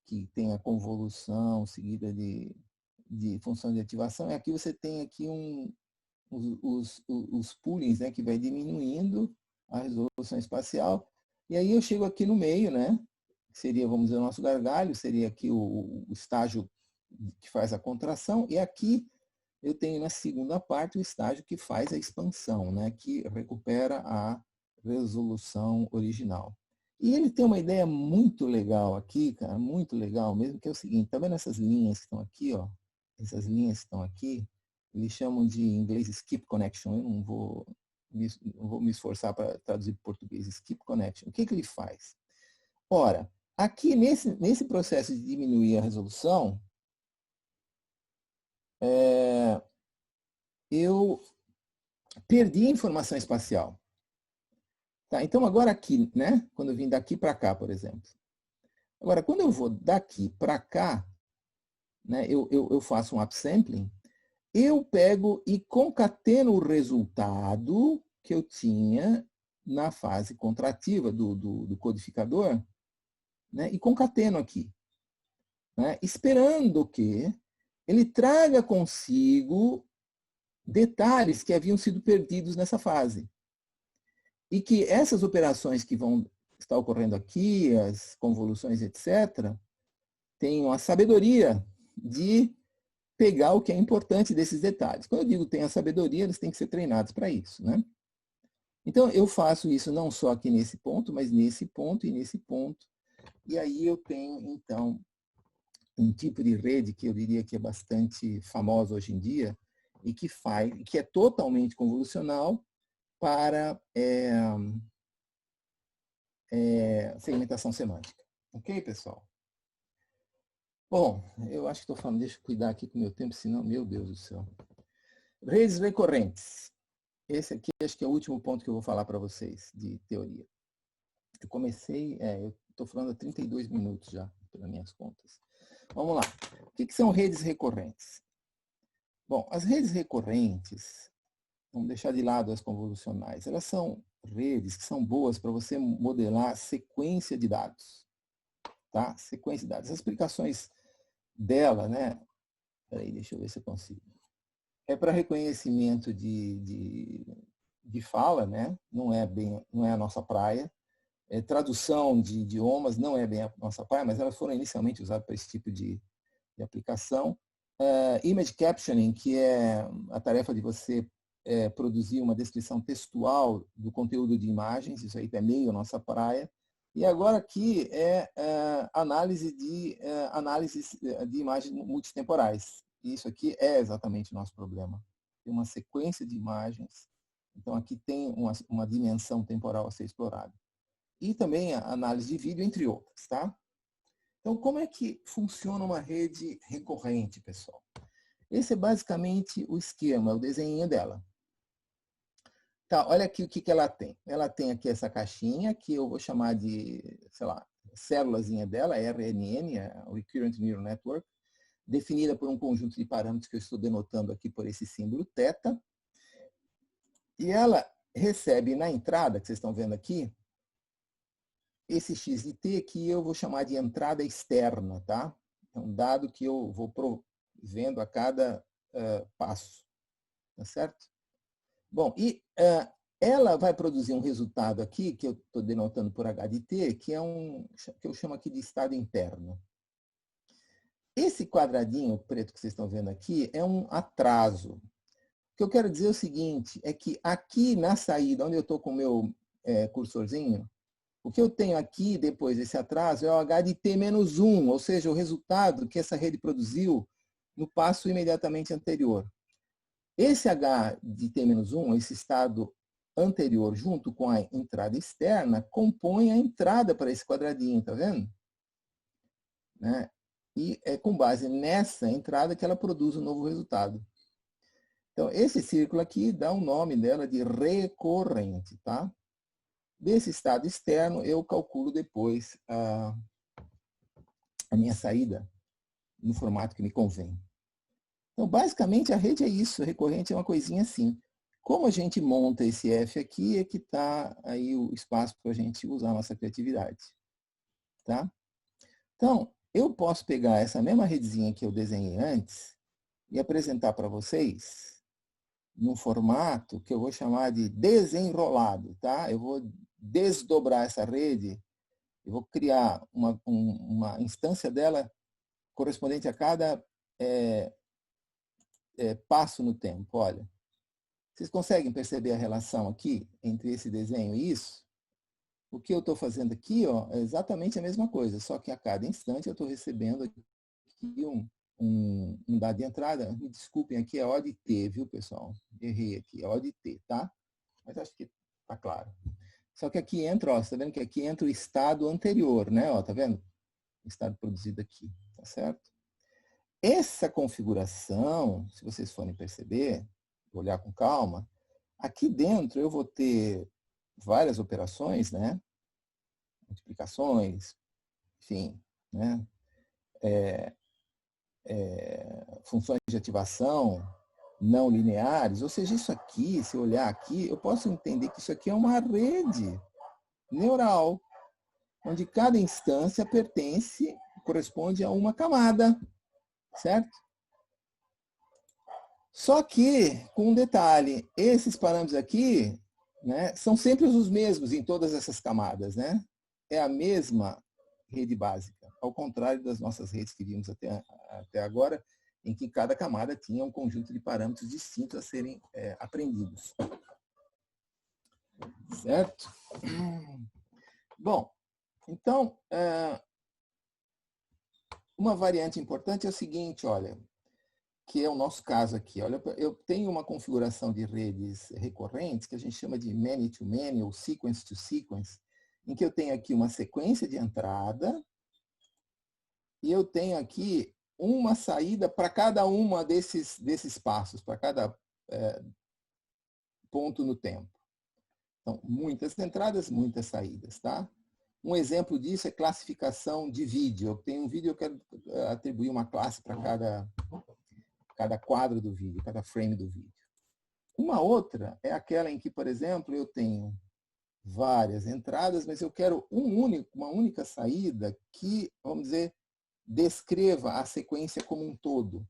Speaker 2: que tem a convolução seguida de função de ativação, e aqui você tem aqui os poolings, né, que vai diminuindo a resolução espacial, e aí eu chego aqui no meio, né, que seria, vamos dizer, o nosso gargalho, seria aqui o estágio que faz a contração, e aqui eu tenho na segunda parte o estágio que faz a expansão, né, que recupera a resolução original. E ele tem uma ideia muito legal aqui, cara, muito legal mesmo, que é o seguinte, tá vendo essas linhas que estão aqui, ó? Essas linhas que estão aqui, eles chamam de, em inglês, skip connection. Eu não vou me esforçar para traduzir para português, skip connection. O que ele faz? Ora, aqui nesse processo de diminuir a resolução, eu perdi a informação espacial. Tá? Então, agora aqui, né? Quando eu vim daqui para cá, por exemplo. Agora, quando eu vou daqui para cá, né, eu faço um upsampling, eu pego e concateno o resultado que eu tinha na fase contrativa do codificador, né, e concateno aqui, né, esperando que ele traga consigo detalhes que haviam sido perdidos nessa fase. E que essas operações que vão estar ocorrendo aqui, as convoluções, etc., tenham a sabedoria de pegar o que é importante desses detalhes. Quando eu digo tem a sabedoria, eles têm que ser treinados para isso, né? Então, eu faço isso não só aqui nesse ponto, mas nesse ponto e nesse ponto. E aí eu tenho, então, um tipo de rede que eu diria que é bastante famosa hoje em dia e que é totalmente convolucional para segmentação semântica. Ok, pessoal? Bom, eu acho que estou falando, deixa eu cuidar aqui com o meu tempo, senão, meu Deus do céu. Redes recorrentes. Esse aqui acho que é o último ponto que eu vou falar para vocês de teoria. Eu comecei, eu estou falando há 32 minutos já, pelas minhas contas. Vamos lá. O que são redes recorrentes? Bom, as redes recorrentes, vamos deixar de lado as convolucionais, elas são redes que são boas para você modelar sequência de dados. Tá? Sequência de dados. As explicações dela, né? Peraí, deixa eu ver se eu consigo. É para reconhecimento de fala, né? Não é a nossa praia. Tradução de idiomas não é bem a nossa praia, mas elas foram inicialmente usadas para esse tipo de aplicação. Image captioning, que é a tarefa de você produzir uma descrição textual do conteúdo de imagens, isso aí é meio a nossa praia. E agora aqui análise de imagens multitemporais. Isso aqui é exatamente o nosso problema. Tem uma sequência de imagens, então aqui tem uma dimensão temporal a ser explorada. E também a análise de vídeo, entre outras, tá? Então, como é que funciona uma rede recorrente, pessoal? Esse é basicamente o esquema, o desenho dela. Tá, olha aqui o que ela tem. Ela tem aqui essa caixinha, que eu vou chamar de, sei lá, célulazinha dela, RNN, o Recurrent Neural Network, definida por um conjunto de parâmetros que eu estou denotando aqui por esse símbolo θ. E ela recebe na entrada, que vocês estão vendo aqui, esse x de t que eu vou chamar de entrada externa, tá? É um dado que eu vou provendo a cada passo, tá certo? Bom, e ela vai produzir um resultado aqui, que eu estou denotando por h de t, que que eu chamo aqui de estado interno. Esse quadradinho preto que vocês estão vendo aqui é um atraso. O que eu quero dizer é o seguinte, é que aqui na saída, onde eu estou com o meu cursorzinho, o que eu tenho aqui, depois desse atraso, é o h de t-1, ou seja, o resultado que essa rede produziu no passo imediatamente anterior. Esse h de t-1, esse estado anterior, junto com a entrada externa, compõe a entrada para esse quadradinho, tá vendo? Né? E é com base nessa entrada que ela produz o novo resultado. Então, esse círculo aqui dá o nome dela de recorrente, tá? Desse estado externo, eu calculo depois a minha saída no formato que me convém. Então, basicamente, a rede é isso. A recorrente é uma coisinha assim. Como a gente monta esse F aqui, é que está aí o espaço para a gente usar a nossa criatividade. Tá? Então, eu posso pegar essa mesma redezinha que eu desenhei antes e apresentar para vocês num formato que eu vou chamar de desenrolado. Tá? Eu vou desdobrar essa rede, eu vou criar uma instância dela correspondente a cada passo no tempo. Olha, vocês conseguem perceber a relação aqui entre esse desenho e isso? O que eu estou fazendo aqui é exatamente a mesma coisa, só que a cada instante eu estou recebendo aqui um dado de entrada. Me desculpem, aqui é O de T, viu, pessoal? Errei aqui, é O de T, tá? Mas acho que está claro. Só que aqui entra, ó, você está vendo que aqui entra o estado anterior, né? Ó, tá vendo? O estado produzido aqui, tá certo? Essa configuração, se vocês forem perceber, olhar com calma, aqui dentro eu vou ter várias operações, né? Multiplicações, enfim, né? Funções de ativação, não lineares, ou seja, isso aqui, se eu olhar aqui, eu posso entender que isso aqui é uma rede neural, onde cada instância corresponde a uma camada, certo? Só que, com um detalhe, esses parâmetros aqui, né, são sempre os mesmos em todas essas camadas, né? É a mesma rede básica, ao contrário das nossas redes que vimos até agora, em que cada camada tinha um conjunto de parâmetros distintos a serem aprendidos. Certo? Bom, então, uma variante importante é o seguinte, olha, que é o nosso caso aqui. Olha, eu tenho uma configuração de redes recorrentes que a gente chama de many-to-many ou sequence-to-sequence, em que eu tenho aqui uma sequência de entrada e eu tenho aqui uma saída para cada uma desses passos, para cada ponto no tempo. Então, muitas entradas, muitas saídas, tá? Um exemplo disso é classificação de vídeo. Eu tenho um vídeo, eu quero atribuir uma classe para cada quadro do vídeo, cada frame do vídeo. Uma outra é aquela em que, por exemplo, eu tenho várias entradas, mas eu quero uma única saída que, vamos dizer, descreva a sequência como um todo.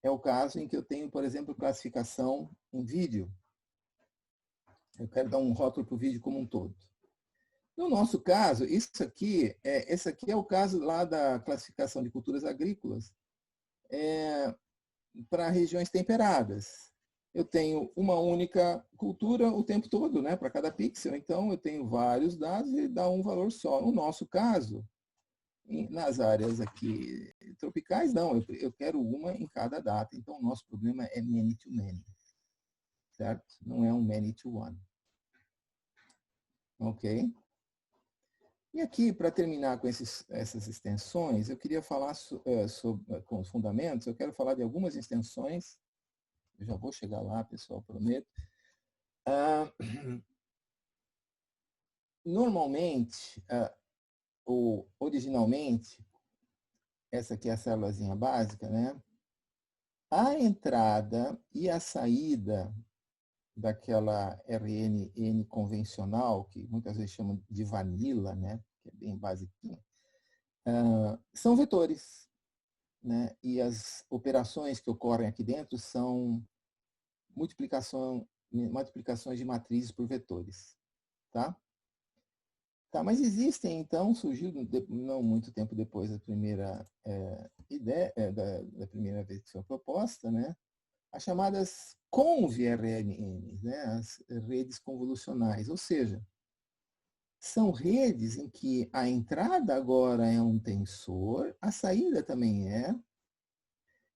Speaker 2: É o caso em que eu tenho, por exemplo, classificação em vídeo. Eu quero dar um rótulo para o vídeo como um todo. No nosso caso, esse aqui é o caso lá da classificação de culturas agrícolas para regiões temperadas. Eu tenho uma única cultura o tempo todo, né, para cada pixel. Então, eu tenho vários dados e dá um valor só. No nosso caso, nas áreas aqui tropicais, não. Eu quero uma em cada data. Então, o nosso problema é many-to-many. Certo? Não é um many-to-one. Ok? E aqui, para terminar com essas extensões, eu queria falar com os fundamentos, eu quero falar de algumas extensões. Eu já vou chegar lá, pessoal, prometo. Normalmente, ou originalmente, essa aqui é a célulazinha básica, né? A entrada e a saída daquela RNN convencional, que muitas vezes chamam de vanilla, né? Que é bem basiquinha, são vetores, né? E as operações que ocorrem aqui dentro são multiplicações de matrizes por vetores, tá? Tá, mas existem, então, surgiu não muito tempo depois da primeira ideia, da primeira vez que foi proposta, né? As chamadas conv-RNNs, né? As redes convolucionais, ou seja, são redes em que a entrada agora é um tensor, a saída também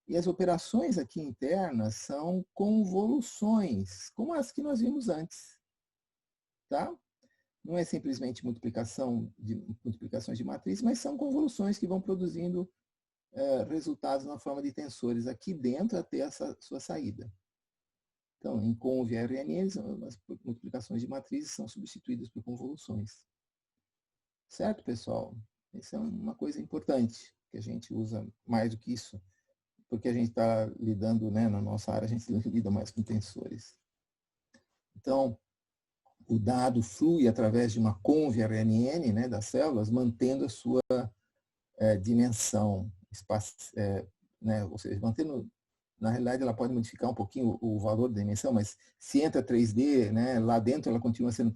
Speaker 2: e as operações aqui internas são convoluções, como as que nós vimos antes, tá? Não é simplesmente multiplicações de matriz, mas são convoluções que vão produzindo resultados na forma de tensores aqui dentro até essa sua saída. Então, em conv-RNNs, as multiplicações de matrizes são substituídas por convoluções. Certo, pessoal? Isso é uma coisa importante, que a gente usa mais do que isso, porque a gente está lidando, né, na nossa área, a gente lida mais com tensores. Então, o dado flui através de uma conv-RNN, né, das células, mantendo a sua dimensão, né, ou seja, mantendo, na realidade ela pode modificar um pouquinho o valor da dimensão, mas se entra 3D, né, lá dentro ela continua sendo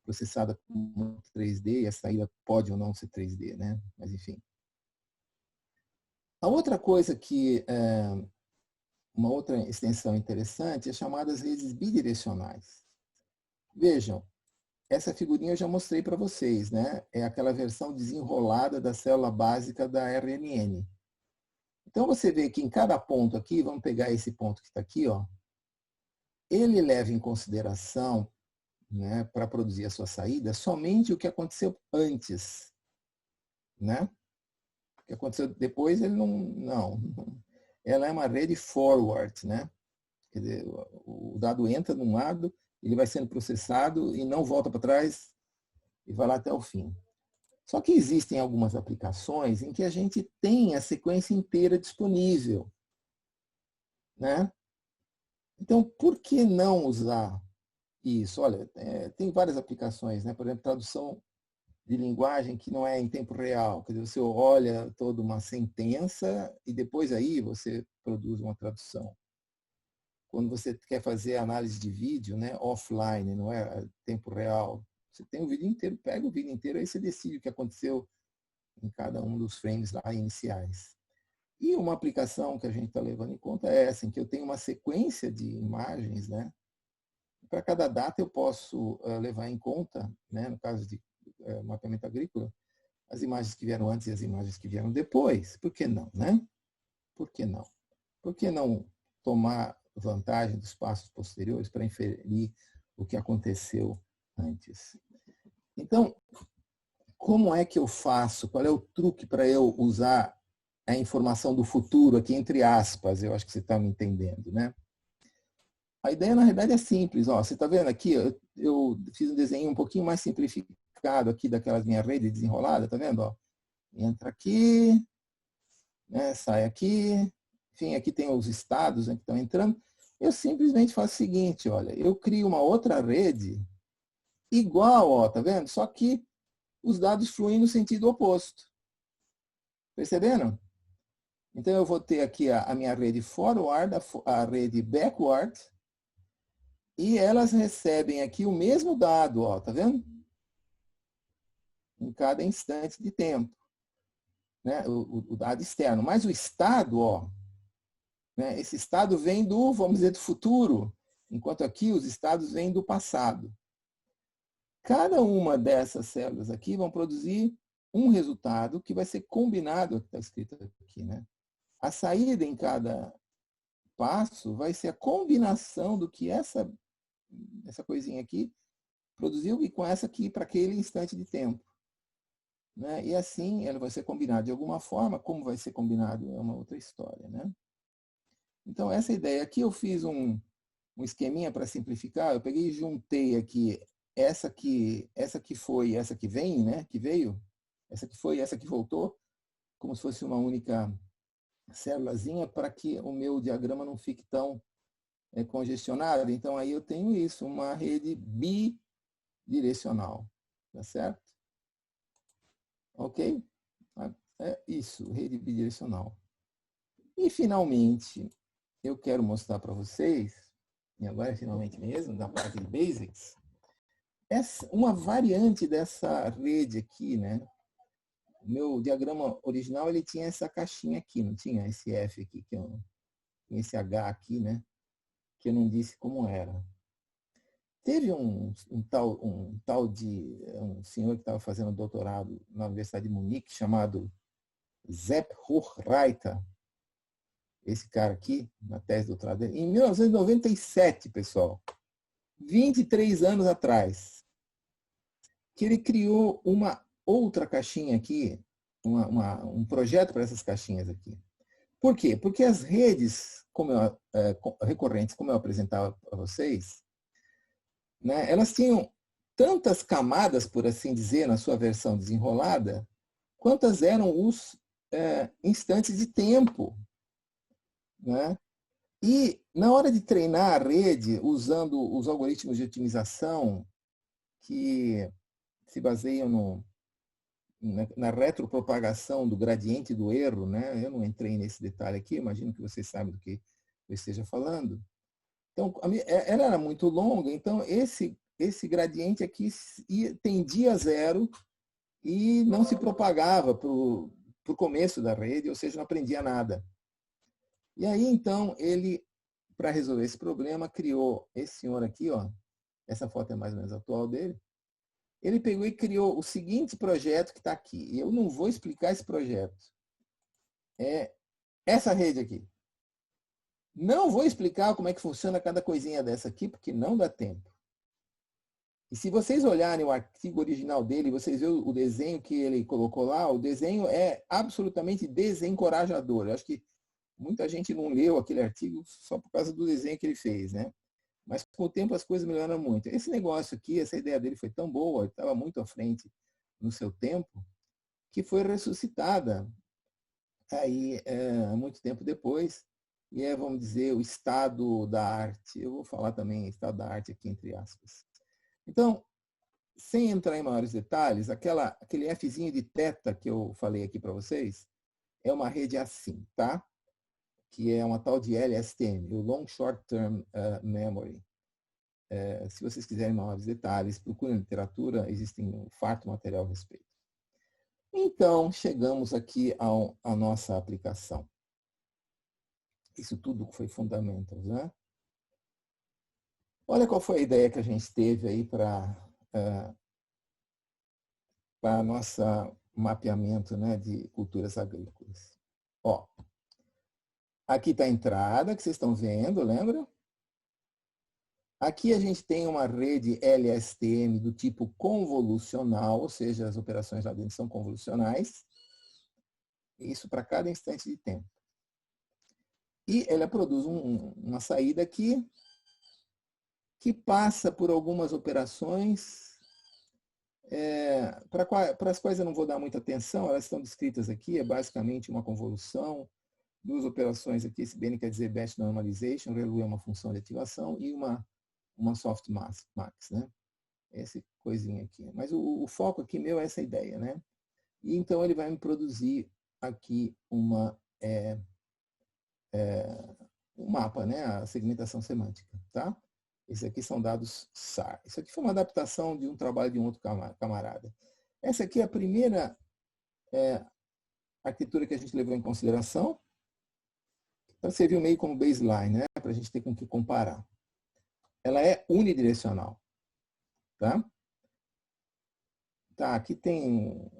Speaker 2: processada como 3D e a saída pode ou não ser 3D, né, mas enfim. A outra coisa que, uma outra extensão interessante é chamadas redes bidirecionais. Vejam, essa figurinha eu já mostrei para vocês, né? É aquela versão desenrolada da célula básica da RNN. Então, você vê que em cada ponto aqui, vamos pegar esse ponto que está aqui, ó, ele leva em consideração, né, para produzir a sua saída, somente o que aconteceu antes. Né? O que aconteceu depois, ele não. Ela é uma rede forward, né? Quer dizer, o dado entra num lado, ele vai sendo processado e não volta para trás e vai lá até o fim. Só que existem algumas aplicações em que a gente tem a sequência inteira disponível, né? Então, por que não usar isso? Olha, tem várias aplicações, né? Por exemplo, tradução de linguagem que não é em tempo real. Quer dizer, você olha toda uma sentença e depois aí você produz uma tradução. Quando você quer fazer análise de vídeo, né, offline, não é tempo real, você tem o vídeo inteiro, pega o vídeo inteiro, aí você decide o que aconteceu em cada um dos frames lá iniciais. E uma aplicação que a gente está levando em conta é essa, em que eu tenho uma sequência de imagens, né? Para cada data eu posso levar em conta, né, no caso de mapeamento agrícola, as imagens que vieram antes e as imagens que vieram depois. Por que não, né? Por que não? Por que não tomar vantagem dos passos posteriores para inferir o que aconteceu antes? Então, como é que eu faço? Qual é o truque para eu usar a informação do futuro aqui, entre aspas? Eu acho que você está me entendendo, né? A ideia, na verdade, é simples. Ó, você está vendo aqui? Eu fiz um desenho um pouquinho mais simplificado aqui daquelas minhas redes desenroladas, está vendo? Ó, entra aqui, né, sai aqui, enfim, aqui tem os estados, né, que estão entrando. Eu simplesmente faço o seguinte, olha, eu crio uma outra rede igual, ó, tá vendo? Só que os dados fluem no sentido oposto. Perceberam? Então eu vou ter aqui a minha rede forward, a rede backward, e elas recebem aqui o mesmo dado, ó, tá vendo? Em cada instante de tempo, né? O dado externo. Mas o estado, ó, né? Esse estado vem do, vamos dizer, do futuro, enquanto aqui os estados vêm do passado. Cada uma dessas células aqui vão produzir um resultado que vai ser combinado, está escrito aqui, né? A saída em cada passo vai ser a combinação do que essa coisinha aqui produziu e com essa aqui para aquele instante de tempo. Né? E assim ela vai ser combinada de alguma forma. Como vai ser combinado é uma outra história. Né? Então, essa ideia aqui eu fiz um esqueminha para simplificar. Eu peguei e juntei aqui essa que foi, essa que vem, né? Que veio, essa que foi, essa que voltou, como se fosse uma única célulazinha, para que o meu diagrama não fique tão congestionado. Então, aí eu tenho isso, uma rede bidirecional. Tá certo? Ok? É isso, rede bidirecional. E, finalmente, eu quero mostrar para vocês, e agora é finalmente mesmo, da parte de Basics, uma variante dessa rede aqui, né? O meu diagrama original, ele tinha essa caixinha aqui, não tinha esse F aqui, esse H aqui, né? Que eu não disse como era. Teve um tal de um senhor que estava fazendo doutorado na Universidade de Munique, chamado Sepp Hochreiter, esse cara aqui, na tese de doutorado dele, em 1997, pessoal, 23 anos atrás, que ele criou uma outra caixinha aqui, um projeto para essas caixinhas aqui. Por quê? Porque as redes recorrentes, como eu apresentava para vocês, né, elas tinham tantas camadas, por assim dizer, na sua versão desenrolada, quantas eram os instantes de tempo. Né? E na hora de treinar a rede, usando os algoritmos de otimização que se baseiam na retropropagação do gradiente do erro, né? Eu não entrei nesse detalhe aqui, imagino que vocês sabem do que eu esteja falando. Então, ela era muito longa, então esse gradiente aqui tendia a zero e não se propagava para o começo da rede, ou seja, não aprendia nada. E aí, então, ele, para resolver esse problema, criou esse senhor aqui, ó, essa foto é mais ou menos atual dele, ele pegou e criou o seguinte projeto que está aqui. E eu não vou explicar esse projeto. É essa rede aqui. Não vou explicar como é que funciona cada coisinha dessa aqui, porque não dá tempo. E se vocês olharem o artigo original dele, vocês verem o desenho que ele colocou lá, o desenho é absolutamente desencorajador. Eu acho que muita gente não leu aquele artigo só por causa do desenho que ele fez, né? Mas com o tempo as coisas melhoram muito. Esse negócio aqui, essa ideia dele foi tão boa, estava muito à frente no seu tempo, que foi ressuscitada aí muito tempo depois. e é, vamos dizer, o estado da arte. Eu vou falar também estado da arte aqui entre aspas. Então, sem entrar em maiores detalhes, aquele Fzinho de teta que eu falei aqui para vocês, é uma rede assim, tá? Que é uma tal de LSTM, o Long Short Term Memory. Se vocês quiserem maiores detalhes, procurem na literatura, existe um farto material a respeito. Então, chegamos aqui à nossa aplicação. Isso tudo foi Fundamentals, né? Olha qual foi a ideia que a gente teve aí para nosso mapeamento, né, de culturas agrícolas. Ó, aqui está a entrada, que vocês estão vendo, lembra? Aqui a gente tem uma rede LSTM do tipo convolucional, ou seja, as operações lá dentro são convolucionais. Isso para cada instante de tempo. E ela produz uma saída aqui que passa por algumas operações para as quais eu não vou dar muita atenção, elas estão descritas aqui, é basicamente uma convolução, duas operações aqui, esse BN quer dizer Batch Normalization, ReLU é uma função de ativação e uma softmax, né? Essa coisinha aqui. Mas o foco aqui meu é essa ideia, né? E então ele vai me produzir aqui um mapa, né? A segmentação semântica, tá? Esses aqui são dados SAR. Isso aqui foi uma adaptação de um trabalho de um outro camarada. Essa aqui é a primeira arquitetura que a gente levou em consideração para servir meio como baseline, né? Para a gente ter com que comparar. Ela é unidirecional, tá? Tá, aqui tem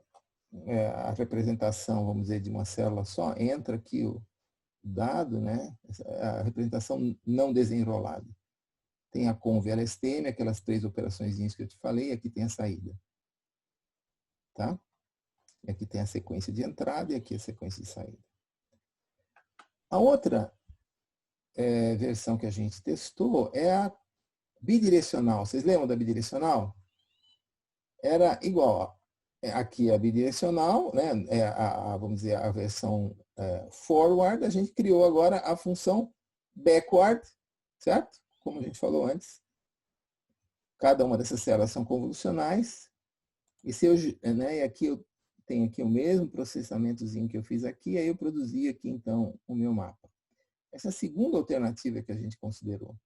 Speaker 2: a representação, vamos dizer, de uma célula só. Entra aqui o dado, né? A representação não desenrolada. Tem a conv LSTM, aquelas 3 operações que eu te falei, aqui tem a saída. Tá? E aqui tem a sequência de entrada e aqui a sequência de saída. A outra versão que a gente testou é a bidirecional. Vocês lembram da bidirecional? Era igual. Aqui a bidirecional, né? Vamos dizer, a versão forward, a gente criou agora a função backward, certo? Como a gente falou antes. Cada uma dessas células são convolucionais. E aqui eu tenho aqui o mesmo processamentozinho que eu fiz aqui, aí eu produzi aqui, então, o meu mapa. Essa é a segunda alternativa que a gente considerou.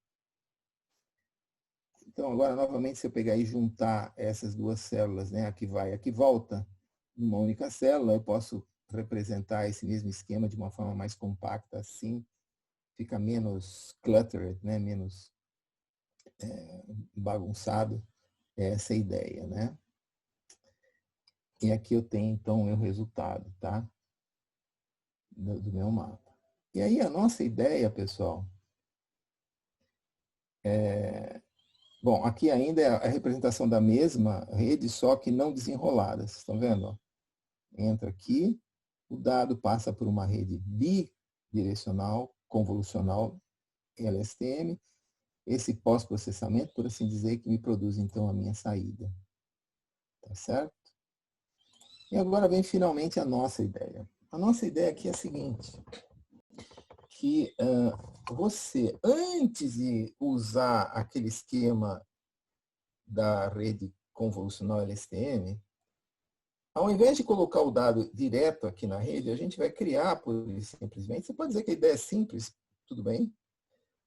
Speaker 2: Então, agora, novamente, se eu pegar e juntar essas duas células, né, aqui vai, aqui volta, numa única célula, eu posso representar esse mesmo esquema de uma forma mais compacta, assim, fica menos cluttered, né, menos bagunçado, essa é a ideia, né? E aqui eu tenho, então, o meu resultado, tá? Do meu mapa. E aí, a nossa ideia, pessoal, bom, aqui ainda é a representação da mesma rede, só que não desenrolada. Vocês estão vendo? Entra aqui, o dado passa por uma rede bidirecional, convolucional, LSTM, esse pós-processamento, por assim dizer, que me produz, então, a minha saída. Tá certo? E agora vem finalmente a nossa ideia. A nossa ideia aqui é a seguinte, que você, antes de usar aquele esquema da rede convolucional LSTM, ao invés de colocar o dado direto aqui na rede, a gente vai criar, por simplesmente, você pode dizer que a ideia é simples, tudo bem?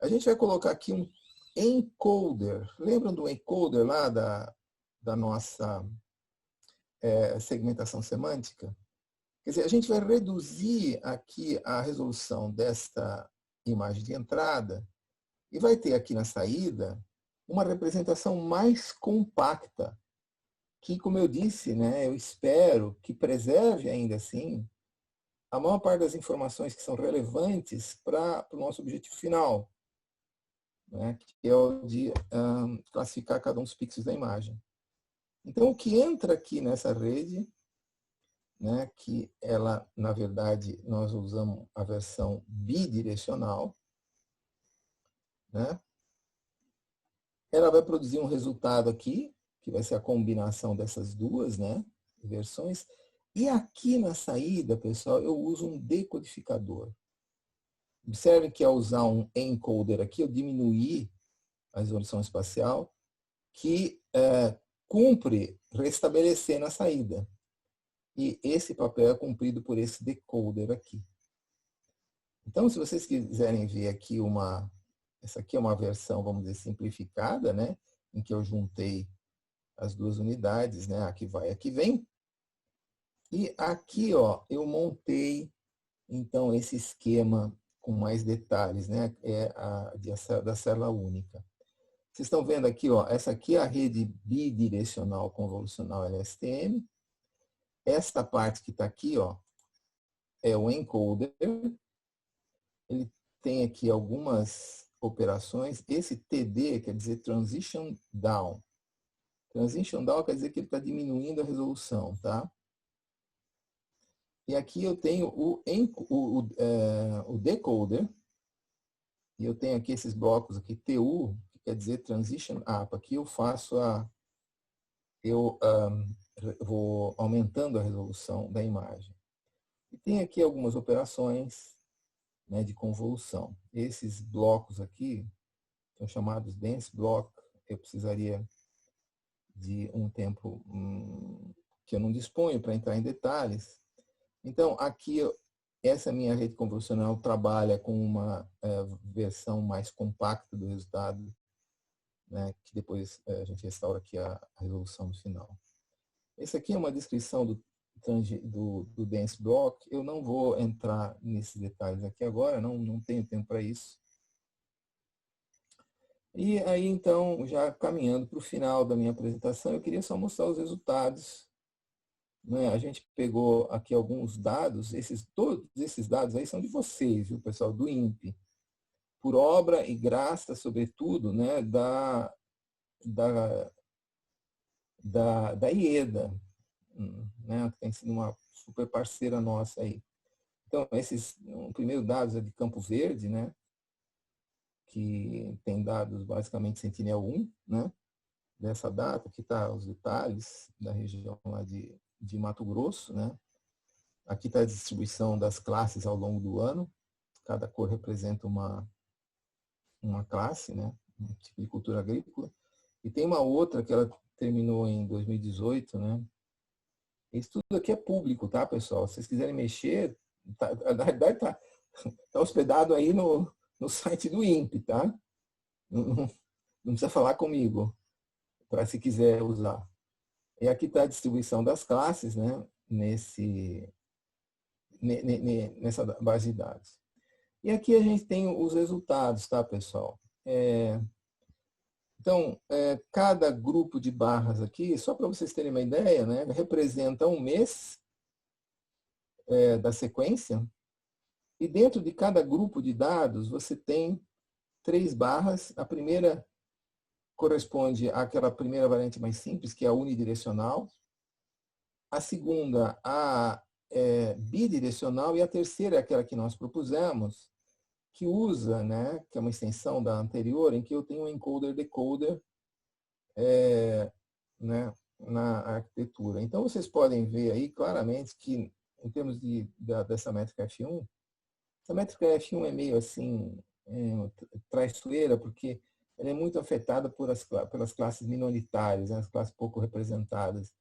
Speaker 2: A gente vai colocar aqui um encoder. Lembram do encoder lá da nossa segmentação semântica? Quer dizer, a gente vai reduzir aqui a resolução desta imagem de entrada e vai ter aqui na saída uma representação mais compacta, que, como eu disse, né, eu espero que preserve ainda assim a maior parte das informações que são relevantes para o nosso objetivo final, né, que é o de classificar cada um dos pixels da imagem. Então, o que entra aqui nessa rede, né, que ela, na verdade, nós usamos a versão bidirecional, né, ela vai produzir um resultado aqui, que vai ser a combinação dessas duas, né, versões. E aqui na saída, pessoal, eu uso um decodificador. Observe que ao usar um encoder aqui, eu diminuí a resolução espacial, que cumpre restabelecer na saída. E esse papel é cumprido por esse decoder aqui. Então, se vocês quiserem ver aqui essa aqui é uma versão, vamos dizer, simplificada, né? Em que eu juntei as duas unidades, né? Aqui vai, aqui vem. E aqui, ó, eu montei, então, esse esquema com mais detalhes, né? Da célula única. Vocês estão vendo aqui, ó, essa aqui é a rede bidirecional convolucional LSTM. Esta parte que está aqui, ó, é o encoder. Ele tem aqui algumas operações. Esse TD quer dizer Transition Down. Transition Down quer dizer que ele está diminuindo a resolução, tá? E aqui eu tenho o decoder. E eu tenho aqui esses blocos aqui, TU, que quer dizer Transition Up. Aqui eu faço eu vou aumentando a resolução da imagem. E tem aqui algumas operações, né, de convolução. Esses blocos aqui são chamados dense block. Eu precisaria de um tempo que eu não disponho para entrar em detalhes. Então, aqui, essa minha rede convolucional trabalha com uma versão mais compacta do resultado, né, que depois a gente restaura aqui a resolução no final. Esse aqui é uma descrição do dense block. Eu não vou entrar nesses detalhes aqui agora, não tenho tempo para isso. E aí, então, já caminhando para o final da minha apresentação, eu queria só mostrar os resultados, né? A gente pegou aqui alguns dados, todos esses dados aí são de vocês, viu, pessoal, do INPE, por obra e graça, sobretudo, né, da IEDA, né, que tem sido uma super parceira nossa aí. Então, o primeiro dados é de Campo Verde, né, que tem dados basicamente Sentinel-1, né, dessa data. Aqui está os detalhes da região lá de Mato Grosso, né. Aqui está a distribuição das classes ao longo do ano. Cada cor representa uma classe, né, um tipo de cultura agrícola. E tem uma outra que ela terminou em 2018, né. Isso tudo aqui é público, tá, pessoal? Se vocês quiserem mexer, na verdade tá hospedado aí no site do INPE, tá? Não precisa falar comigo para se quiser usar. E aqui está a distribuição das classes, né, nessa base de dados. E aqui a gente tem os resultados, tá, pessoal? Então, cada grupo de barras aqui, só para vocês terem uma ideia, né, representa um mês da sequência. E dentro de cada grupo de dados, você tem 3 barras. A primeira corresponde àquela primeira variante mais simples, que é a unidirecional. A segunda, a bidirecional. E a terceira é aquela que nós propusemos, que usa, né, que é uma extensão da anterior, em que eu tenho um encoder-decoder né, na arquitetura. Então, vocês podem ver aí claramente que, em termos dessa métrica F1, essa métrica F1 é meio assim, traiçoeira, porque ela é muito afetada pelas classes minoritárias, né, as classes pouco representadas.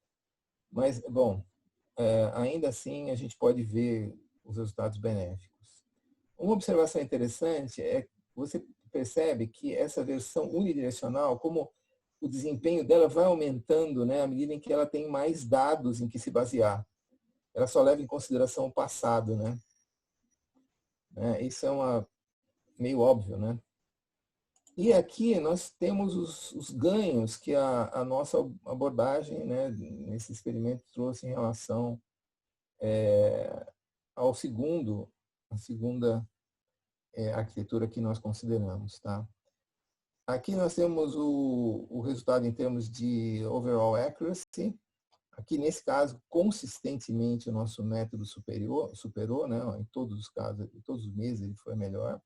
Speaker 2: Mas, bom, ainda assim a gente pode ver os resultados benéficos. Uma observação interessante é que você percebe que essa versão unidirecional, como o desempenho dela vai aumentando, né, à medida em que ela tem mais dados em que se basear. Ela só leva em consideração o passado, né? Isso é meio óbvio, né? E aqui nós temos os ganhos que a nossa abordagem, né, nesse experimento trouxe em relação a segunda arquitetura que nós consideramos, tá? Aqui nós temos o resultado em termos de overall accuracy. Aqui, nesse caso, consistentemente, o nosso método superou, né? Em todos os casos, em todos os meses, ele foi melhor.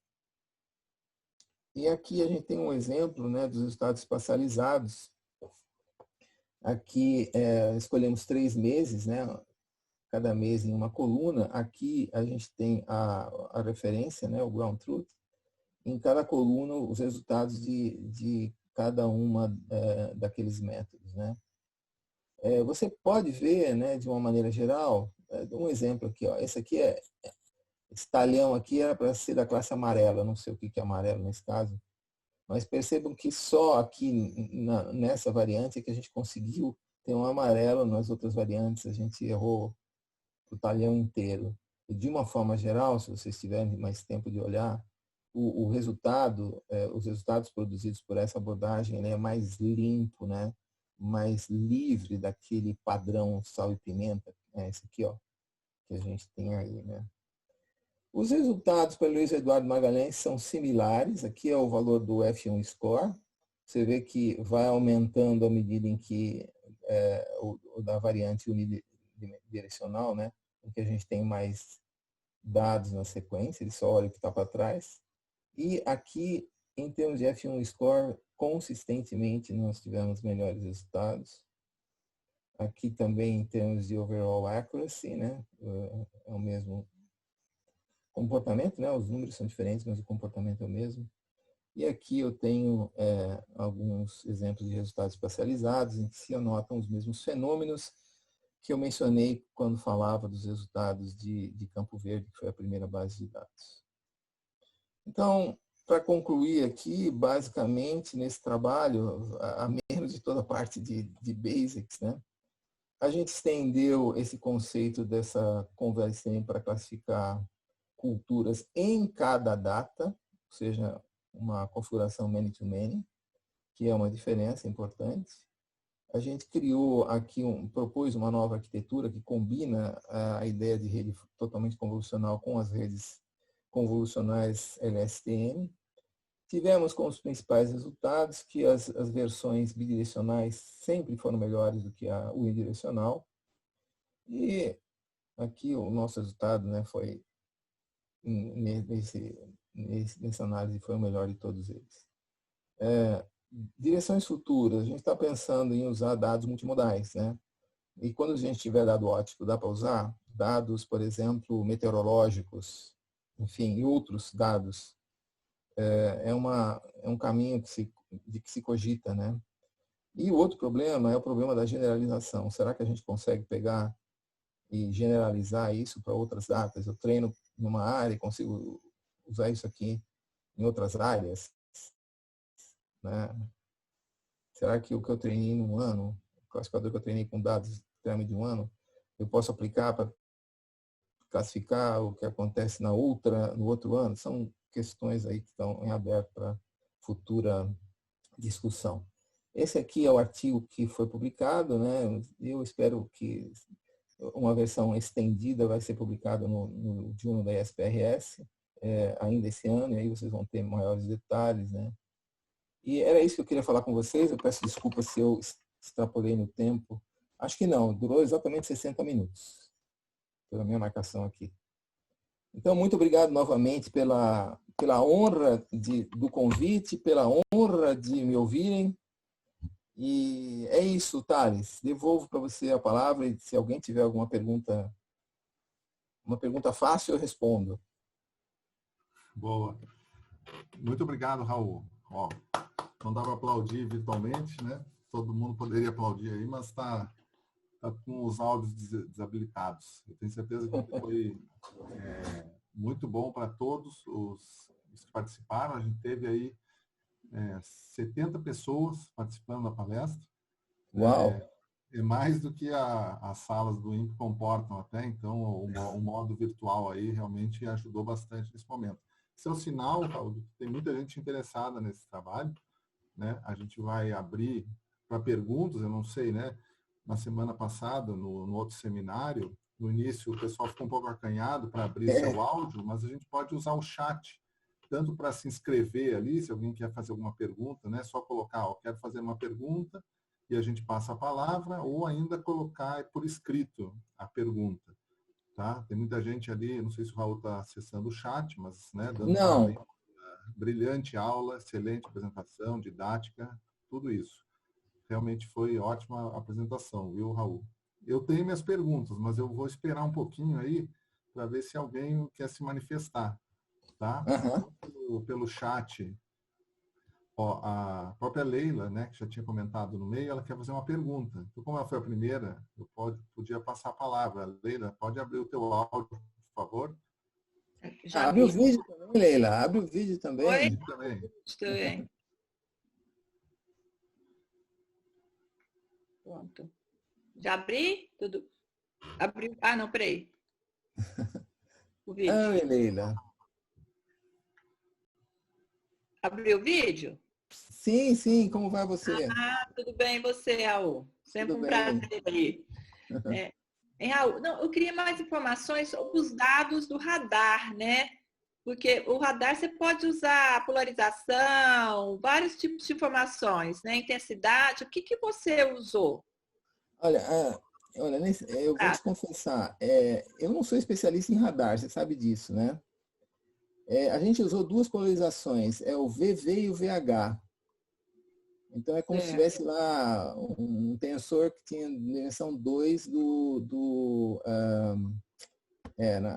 Speaker 2: E aqui a gente tem um exemplo, né, dos resultados espacializados. Aqui escolhemos 3 meses, né? cada mês em uma coluna. Aqui a gente tem a referência, né, o ground truth. Em cada coluna, os resultados de cada uma daqueles métodos, né? Você pode ver, né, de uma maneira geral, um exemplo aqui, ó. Esse talhão aqui era para ser da classe amarela, não sei o que é amarelo nesse caso, mas percebam que só aqui nessa variante é que a gente conseguiu ter um amarelo, nas outras variantes a gente errou o talhão inteiro. E de uma forma geral, se vocês tiverem mais tempo de olhar, o resultado, os resultados produzidos por essa abordagem, ele é mais limpo, né? Mais livre daquele padrão sal e pimenta, esse aqui, ó, que a gente tem aí, né? Os resultados para Luiz Eduardo Magalhães são similares. Aqui é o valor do F1 score. Você vê que vai aumentando à medida em que o da variante unidirecional, né? Em que a gente tem mais dados na sequência, ele só olha o que está para trás. E aqui, em termos de F1 score, consistentemente nós tivemos melhores resultados. Aqui também em termos de overall accuracy, né? É o mesmo comportamento, né? Os números são diferentes, mas o comportamento é o mesmo. E aqui eu tenho alguns exemplos de resultados espacializados em que se anotam os mesmos fenômenos que eu mencionei quando falava dos resultados de Campo Verde, que foi a primeira base de dados. Então, para concluir aqui, basicamente, nesse trabalho, a menos de toda a parte de basics, né? A gente estendeu esse conceito dessa conversão para classificar culturas em cada data, ou seja, uma configuração many-to-many, que é uma diferença importante. A gente criou aqui, propôs uma nova arquitetura que combina a ideia de rede totalmente convolucional com as redes convolucionais LSTM. Tivemos como os principais resultados que as versões bidirecionais sempre foram melhores do que a unidirecional. E aqui o nosso resultado, né, foi nessa análise foi o melhor de todos eles. Direções futuras, a gente está pensando em usar dados multimodais, né? E quando a gente tiver dado óptico, dá para usar dados, por exemplo, meteorológicos, enfim, e outros dados. É um caminho de que se cogita, né? E o outro problema é o problema da generalização. Será que a gente consegue pegar e generalizar isso para outras datas? Eu treino numa área e consigo usar isso aqui em outras áreas, né? Será que o que eu treinei num ano, o classificador que eu treinei com dados de um ano, eu posso aplicar para classificar o que acontece no outro ano? São questões aí que estão em aberto para futura discussão. Esse aqui é o artigo que foi publicado, né? Eu espero que uma versão estendida vai ser publicada no Journal da ESPRS ainda esse ano, e aí vocês vão ter maiores detalhes, né? E era isso que eu queria falar com vocês. Eu peço desculpas se eu extrapolei no tempo. Acho que não, durou exatamente 60 minutos, pela minha marcação aqui. Então, muito obrigado novamente pela honra do convite, pela honra de me ouvirem. E é isso, Thales. Devolvo para você a palavra e se alguém tiver alguma pergunta, uma pergunta fácil, eu respondo.
Speaker 1: Boa. Muito obrigado, Raul. Ó, não dá para aplaudir virtualmente, né? Todo mundo poderia aplaudir aí, mas está com os áudios desabilitados. Eu tenho certeza que foi muito bom para todos os que participaram. A gente teve aí 70 pessoas participando da palestra.
Speaker 2: Uau!
Speaker 1: É mais do que as salas do INPE comportam até, então o modo virtual aí realmente ajudou bastante nesse momento. Esse é um sinal, Raul, que tem muita gente interessada nesse trabalho, né? A gente vai abrir para perguntas, eu não sei, né? Na semana passada, no outro seminário, no início o pessoal ficou um pouco acanhado para abrir seu áudio, mas a gente pode usar o chat, tanto para se inscrever ali, se alguém quer fazer alguma pergunta, né? Só colocar, ó, quero fazer uma pergunta, e a gente passa a palavra, ou ainda colocar por escrito a pergunta. Tá? Tem muita gente ali, não sei se o Raul está acessando o chat, mas né, dando
Speaker 2: Não.
Speaker 1: uma brilhante aula, excelente apresentação, didática, tudo isso. Realmente foi ótima apresentação, viu, Raul? eu tenho minhas perguntas, mas eu vou esperar um pouquinho aí para ver se alguém quer se manifestar, tá?
Speaker 2: Aham.
Speaker 1: Pelo chat, ó, a própria Leila, né, que já tinha comentado no meio, ela quer fazer uma pergunta. Então, como ela foi a primeira, podia passar a palavra. Leila, pode abrir o teu áudio, por favor?
Speaker 3: Já
Speaker 2: Abre o
Speaker 3: vi.
Speaker 2: vídeo também, Leila. Abre o vídeo
Speaker 3: Oi?
Speaker 2: também.
Speaker 1: Também.
Speaker 3: Estou bem. Pronto. Já abri? Tudo. Abriu. Ah, não, peraí. O vídeo.
Speaker 2: Oi, Leila.
Speaker 3: Abriu o vídeo?
Speaker 2: Sim, sim, como vai você?
Speaker 3: Ah, tudo bem, e você, Raul?
Speaker 2: Tudo
Speaker 3: Sempre um
Speaker 2: bem.
Speaker 3: prazer aí. É. Hein, Raul, não, eu queria mais informações sobre os dados do radar, né? Porque o radar você pode usar polarização, vários tipos de informações, né? Intensidade. O que que você usou?
Speaker 2: Olha, eu vou
Speaker 3: Ah,
Speaker 2: te confessar, eu não sou especialista em radar, você sabe disso, né? A gente usou duas polarizações, é o VV e o VH. Então é como se
Speaker 3: certo.
Speaker 2: tivesse lá um tensor que tinha dimensão 2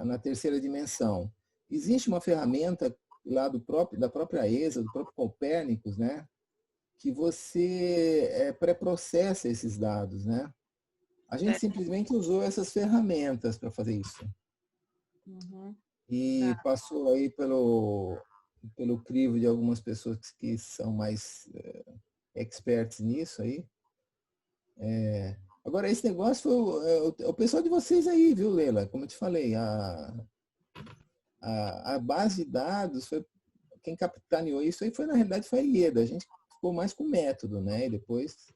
Speaker 2: na terceira dimensão. Existe uma ferramenta lá da própria ESA, do próprio Copérnicos, né? Que você pré-processa esses dados, né? A gente
Speaker 3: Certo.
Speaker 2: simplesmente usou essas ferramentas para fazer isso.
Speaker 3: Uhum,
Speaker 2: E
Speaker 3: tá.
Speaker 2: passou aí pelo crivo de algumas pessoas que são mais experts nisso aí. Agora, esse negócio foi o pessoal de vocês aí, viu, Leila? Como eu te falei, a base de dados, quem capitaneou isso aí foi, na realidade, foi a IEDA. A gente ficou mais com o método, né? E depois...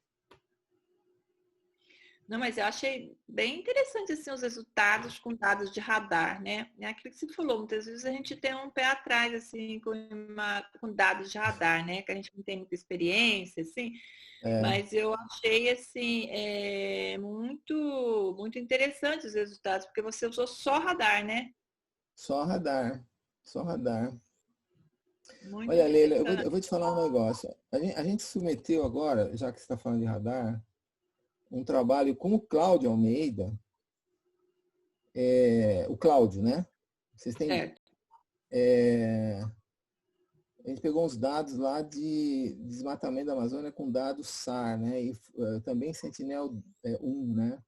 Speaker 3: Não, mas eu achei bem interessante assim, os resultados com dados de radar, né? É aquilo que você falou, muitas vezes a gente tem um pé atrás assim, com dados de radar, né? Que a gente não tem muita experiência, assim,
Speaker 2: É,
Speaker 3: mas eu achei assim, muito interessante os resultados, porque você usou só radar, né?
Speaker 2: só radar. Só radar.
Speaker 3: Muito
Speaker 2: Olha, Leila,
Speaker 3: interessante.
Speaker 2: eu vou te falar um negócio. A gente submeteu agora, já que você está falando de radar, um trabalho com o Cláudio Almeida, o Cláudio, né? Vocês têm,
Speaker 3: Certo.
Speaker 2: a gente pegou uns dados lá de desmatamento da Amazônia com dados SAR, né? E também Sentinel-1, né?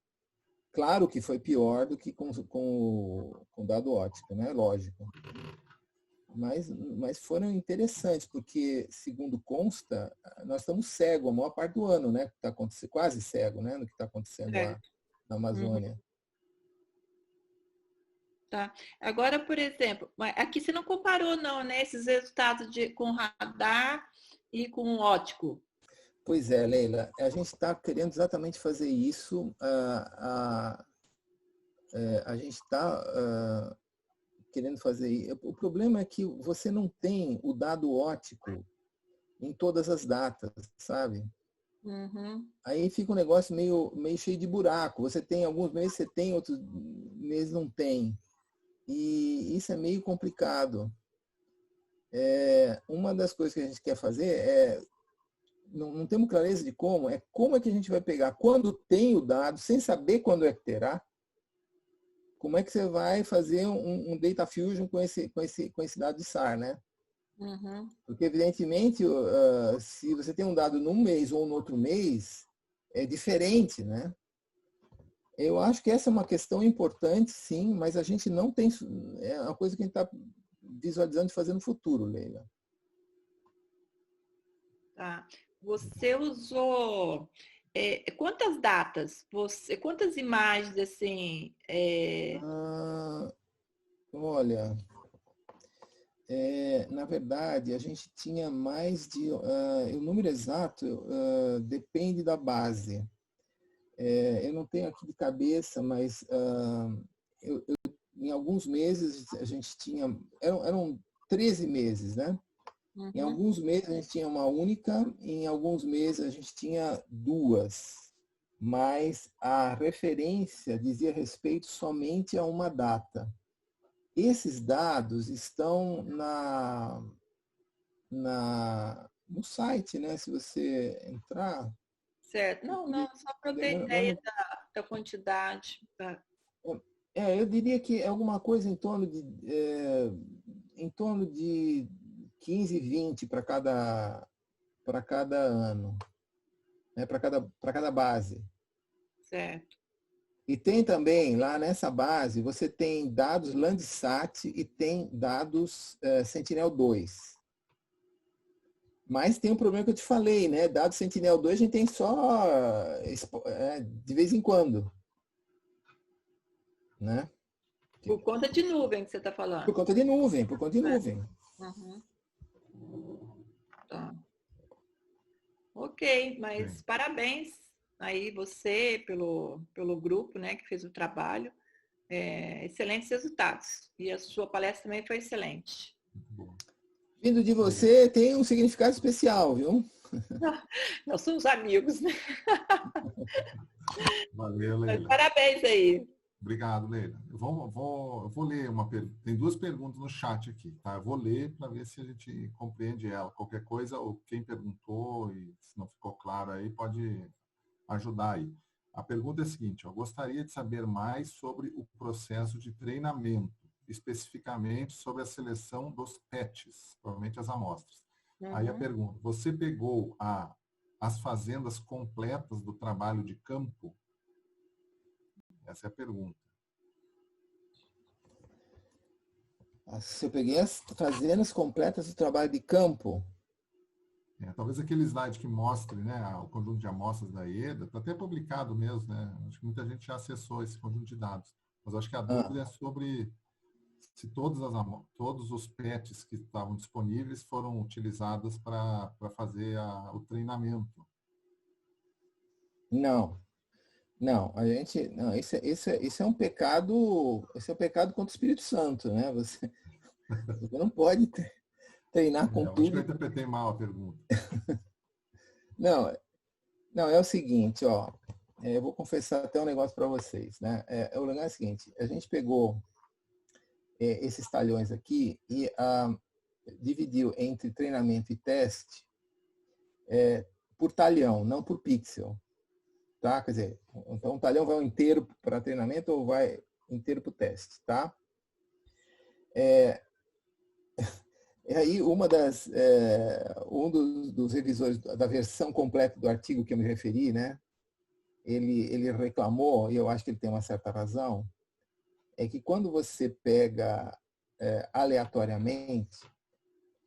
Speaker 2: Claro que foi pior do que com dado óptico, né? Lógico. Mas foram interessantes, porque, segundo consta, nós estamos cegos a maior parte do ano, né? Que tá acontecendo, quase cego, né? No que está acontecendo lá
Speaker 3: Certo.
Speaker 2: na
Speaker 3: Uhum,
Speaker 2: Amazônia.
Speaker 3: tá. Agora, por exemplo, aqui você não comparou não, né? Esses resultados com radar e com ótico.
Speaker 2: Pois é, Leila, a gente está querendo exatamente fazer isso. A gente está querendo fazer. O problema é que você não tem o dado óptico em todas as datas, sabe?
Speaker 3: Uhum.
Speaker 2: Aí fica um negócio meio cheio de buraco. Você tem alguns meses, você tem, outros meses não tem. E isso é meio complicado. Uma das coisas que a gente quer fazer não temos clareza de como é que a gente vai pegar quando tem o dado, sem saber quando é que terá, como é que você vai fazer um data fusion com esse dado de SAR, né?
Speaker 3: Uhum.
Speaker 2: Porque, evidentemente, se você tem um dado num mês ou no outro mês, é diferente, né? Eu acho que essa é uma questão importante, sim, mas a gente não tem. É uma coisa que a gente está visualizando de fazer no futuro, Leila.
Speaker 3: Tá. Você usou quantas datas? Quantas imagens assim?
Speaker 2: Ah, olha, na verdade, a gente tinha mais de. O número exato depende da base. Eu não tenho aqui de cabeça, mas em alguns meses a gente tinha. Eram 13 meses, né? Em
Speaker 3: Uhum.
Speaker 2: alguns meses a gente tinha uma única, em alguns meses a gente tinha duas, mas a referência dizia respeito somente a uma data. Esses dados estão no site, né? Se você entrar,
Speaker 3: Certo. Não, não, só para eu ter
Speaker 2: lá
Speaker 3: ideia
Speaker 2: no,
Speaker 3: da quantidade?
Speaker 2: Eu diria que é alguma coisa em torno de 15, 20 para cada ano, né? Para cada base.
Speaker 3: Certo.
Speaker 2: E tem também, lá nessa base, você tem dados Landsat e tem dados Sentinel-2. Mas tem um problema que eu te falei, né? Dados Sentinel-2 a gente tem só de vez em quando. Né?
Speaker 3: Por conta de nuvem que você está falando.
Speaker 2: Por conta de nuvem, por conta de nuvem.
Speaker 3: Uhum. Tá. Ok, mas parabéns aí você pelo grupo, né, que fez o trabalho. Excelentes resultados. E a sua palestra também foi excelente.
Speaker 2: Vindo de você, tem um significado especial, viu?
Speaker 3: Nós somos amigos, né?
Speaker 1: Valeu, Leila.
Speaker 3: Mas parabéns aí.
Speaker 1: Obrigado, Leila. Eu vou ler uma pergunta. Tem duas perguntas no chat aqui, tá? Eu vou ler para ver se a gente compreende ela. Qualquer coisa, ou quem perguntou e se não ficou claro aí, pode ajudar aí. A pergunta é a seguinte: eu gostaria de saber mais sobre o processo de treinamento, especificamente sobre a seleção dos PETs, provavelmente as amostras. Aí a pergunta: você pegou as fazendas completas do trabalho de campo? Essa é a pergunta.
Speaker 2: Se eu peguei as fazendas completas do trabalho de campo.
Speaker 1: Talvez aquele slide que mostre, né, o conjunto de amostras da EDA, está até publicado mesmo, né? Acho que muita gente já acessou esse conjunto de dados. Mas acho que a dúvida é sobre se todos os PETs que estavam disponíveis foram utilizados para fazer o treinamento.
Speaker 2: Não, isso é um pecado, esse é um pecado contra o Espírito Santo, né? Você não pode treinar com tudo.
Speaker 1: Acho que eu interpretei mal a pergunta.
Speaker 2: Não, é o seguinte, ó. Eu vou confessar até um negócio para vocês, né? O negócio é o seguinte: a gente pegou esses talhões aqui e dividiu entre treinamento e teste por talhão, não por pixel. Tá? Quer dizer, então o talhão vai inteiro para treinamento ou vai inteiro para o teste, tá? E aí um dos revisores da versão completa do artigo que eu me referi, né? Ele reclamou, e eu acho que ele tem uma certa razão, é que quando você pega aleatoriamente,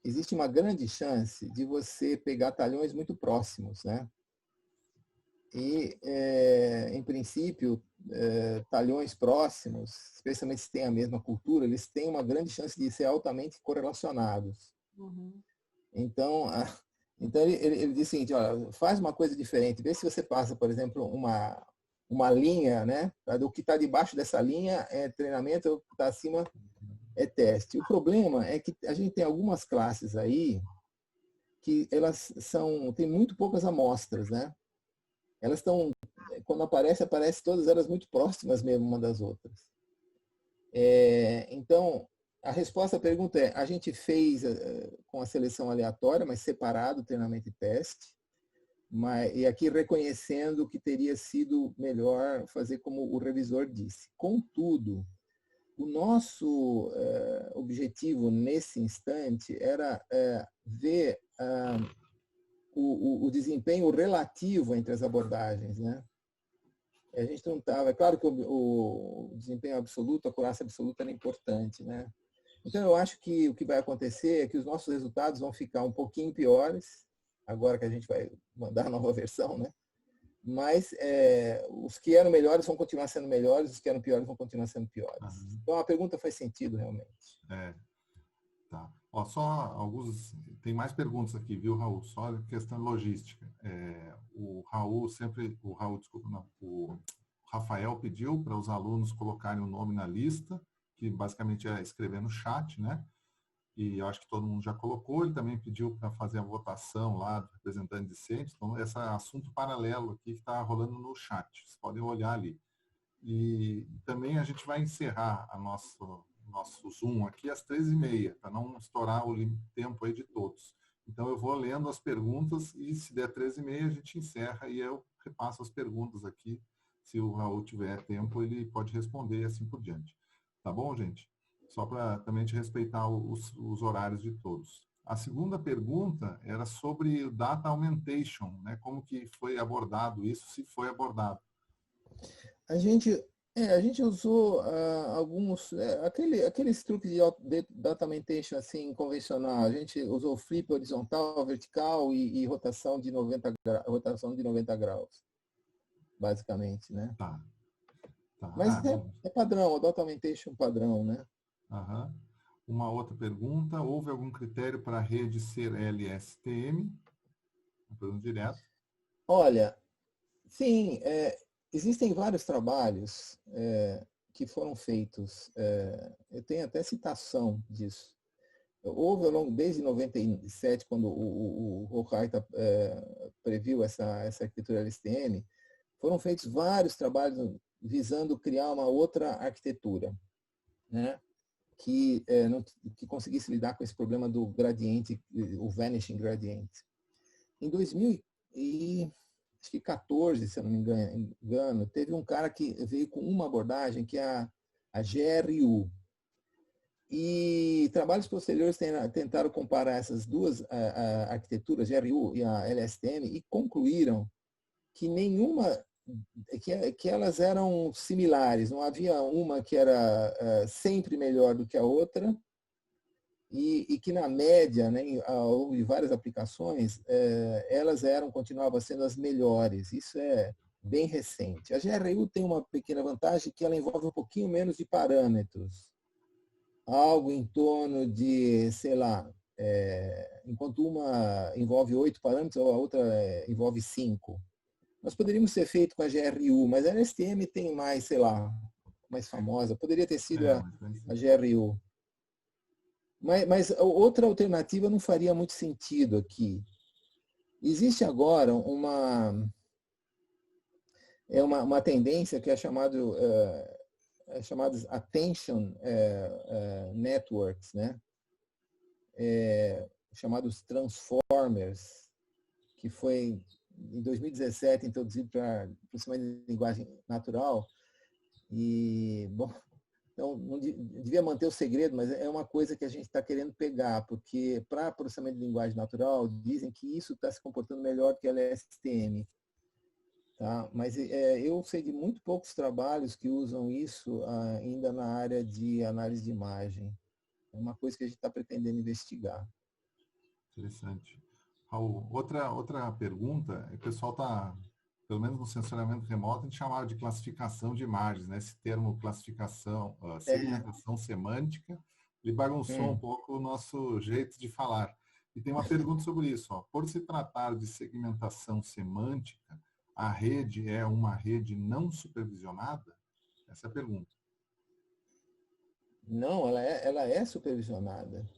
Speaker 2: existe uma grande chance de você pegar talhões muito próximos, né? E, em princípio, talhões próximos, especialmente se têm a mesma cultura, eles têm uma grande chance de ser altamente correlacionados. Então, ele diz o seguinte: olha, faz uma coisa diferente, vê se você passa, por exemplo, uma linha, né? O que está debaixo dessa linha é treinamento, o que está acima é teste. O problema é que a gente tem algumas classes aí que elas têm muito poucas amostras, né? Elas estão, quando aparece todas elas muito próximas mesmo uma das outras. Então, a resposta à pergunta é: a gente fez com a seleção aleatória, mas separado treinamento e teste, e aqui reconhecendo que teria sido melhor fazer como o revisor disse. Contudo, o nosso objetivo nesse instante era ver o desempenho relativo entre as abordagens, né? A gente não estava... É claro que o desempenho absoluto, a acurácia absoluta era importante, né? Então, eu acho que o que vai acontecer é que os nossos resultados vão ficar um pouquinho piores, agora que a gente vai mandar a nova versão, né? Mas os que eram melhores vão continuar sendo melhores, os que eram piores vão continuar sendo piores. Então, a pergunta faz sentido, realmente.
Speaker 1: Tá. Ó, só alguns... Tem mais perguntas aqui, viu, Raul? Só questão logística. O Rafael pediu para os alunos colocarem o nome na lista, que basicamente é escrever no chat, né? E eu acho que todo mundo já colocou. Ele também pediu para fazer a votação lá do representante de centro. Então, esse é assunto paralelo aqui que está rolando no chat. Vocês podem olhar ali. E também a gente vai encerrar nosso Zoom aqui às 13h30, para não estourar o tempo aí de todos. Então, eu vou lendo as perguntas e, se der 13h30, a gente encerra e eu repasso as perguntas aqui se o Raul tiver tempo, ele pode responder e assim por diante. Tá bom, gente? Só para também te respeitar os horários de todos. A segunda pergunta era sobre o Data Augmentation, né? Como que foi abordado isso, se foi abordado.
Speaker 2: A gente usou alguns, aqueles truques de data augmentation assim, convencional. A gente usou flip horizontal, vertical e rotação de 90 graus, basicamente, né?
Speaker 1: Tá.
Speaker 2: Mas é padrão, o data augmentation padrão, né?
Speaker 1: Aham. Uma outra pergunta, houve algum critério para a rede ser LSTM? Uma pergunta direta.
Speaker 2: Olha, sim, existem vários trabalhos que foram feitos. Eu tenho até citação disso. Houve ao longo, desde 97, quando o Hochreiter previu essa arquitetura LSTM, foram feitos vários trabalhos visando criar uma outra arquitetura, né? Que conseguisse lidar com esse problema do gradiente, o vanishing gradient. Em 2014, se eu não me engano, teve um cara que veio com uma abordagem que é a GRU. E trabalhos posteriores tentaram comparar essas duas arquiteturas, GRU e a LSTM, e concluíram que que elas eram similares, não havia uma que era sempre melhor do que a outra, e que na média, né, ao longo de várias aplicações, elas continuavam sendo as melhores. Isso é bem recente. A GRU tem uma pequena vantagem que ela envolve um pouquinho menos de parâmetros, algo em torno de, sei lá, enquanto uma envolve 8 parâmetros, a outra envolve 5. Nós poderíamos ter feito com a GRU, mas a LSTM tem mais, sei lá, mais famosa. Poderia ter sido a GRU. Mas outra alternativa não faria muito sentido aqui. Existe agora uma tendência que é chamada Attention Networks, né? Chamados Transformers, que foi em 2017 introduzido para processamento de linguagem natural. E, bom, então não devia manter o segredo, mas é uma coisa que a gente está querendo pegar, porque para processamento de linguagem natural dizem que isso está se comportando melhor que a LSTM. Tá? Mas eu sei de muito poucos trabalhos que usam isso ainda na área de análise de imagem. É uma coisa que a gente está pretendendo investigar.
Speaker 1: Interessante. Raul, outra pergunta, o pessoal está, pelo menos no sensoramento remoto, a gente chamava de classificação de imagens, né? Esse termo classificação, segmentação semântica, ele bagunçou um pouco o nosso jeito de falar. E tem uma pergunta sobre isso. Ó. Por se tratar de segmentação semântica, a rede é uma rede não supervisionada? Essa é a pergunta.
Speaker 2: Não, ela é supervisionada.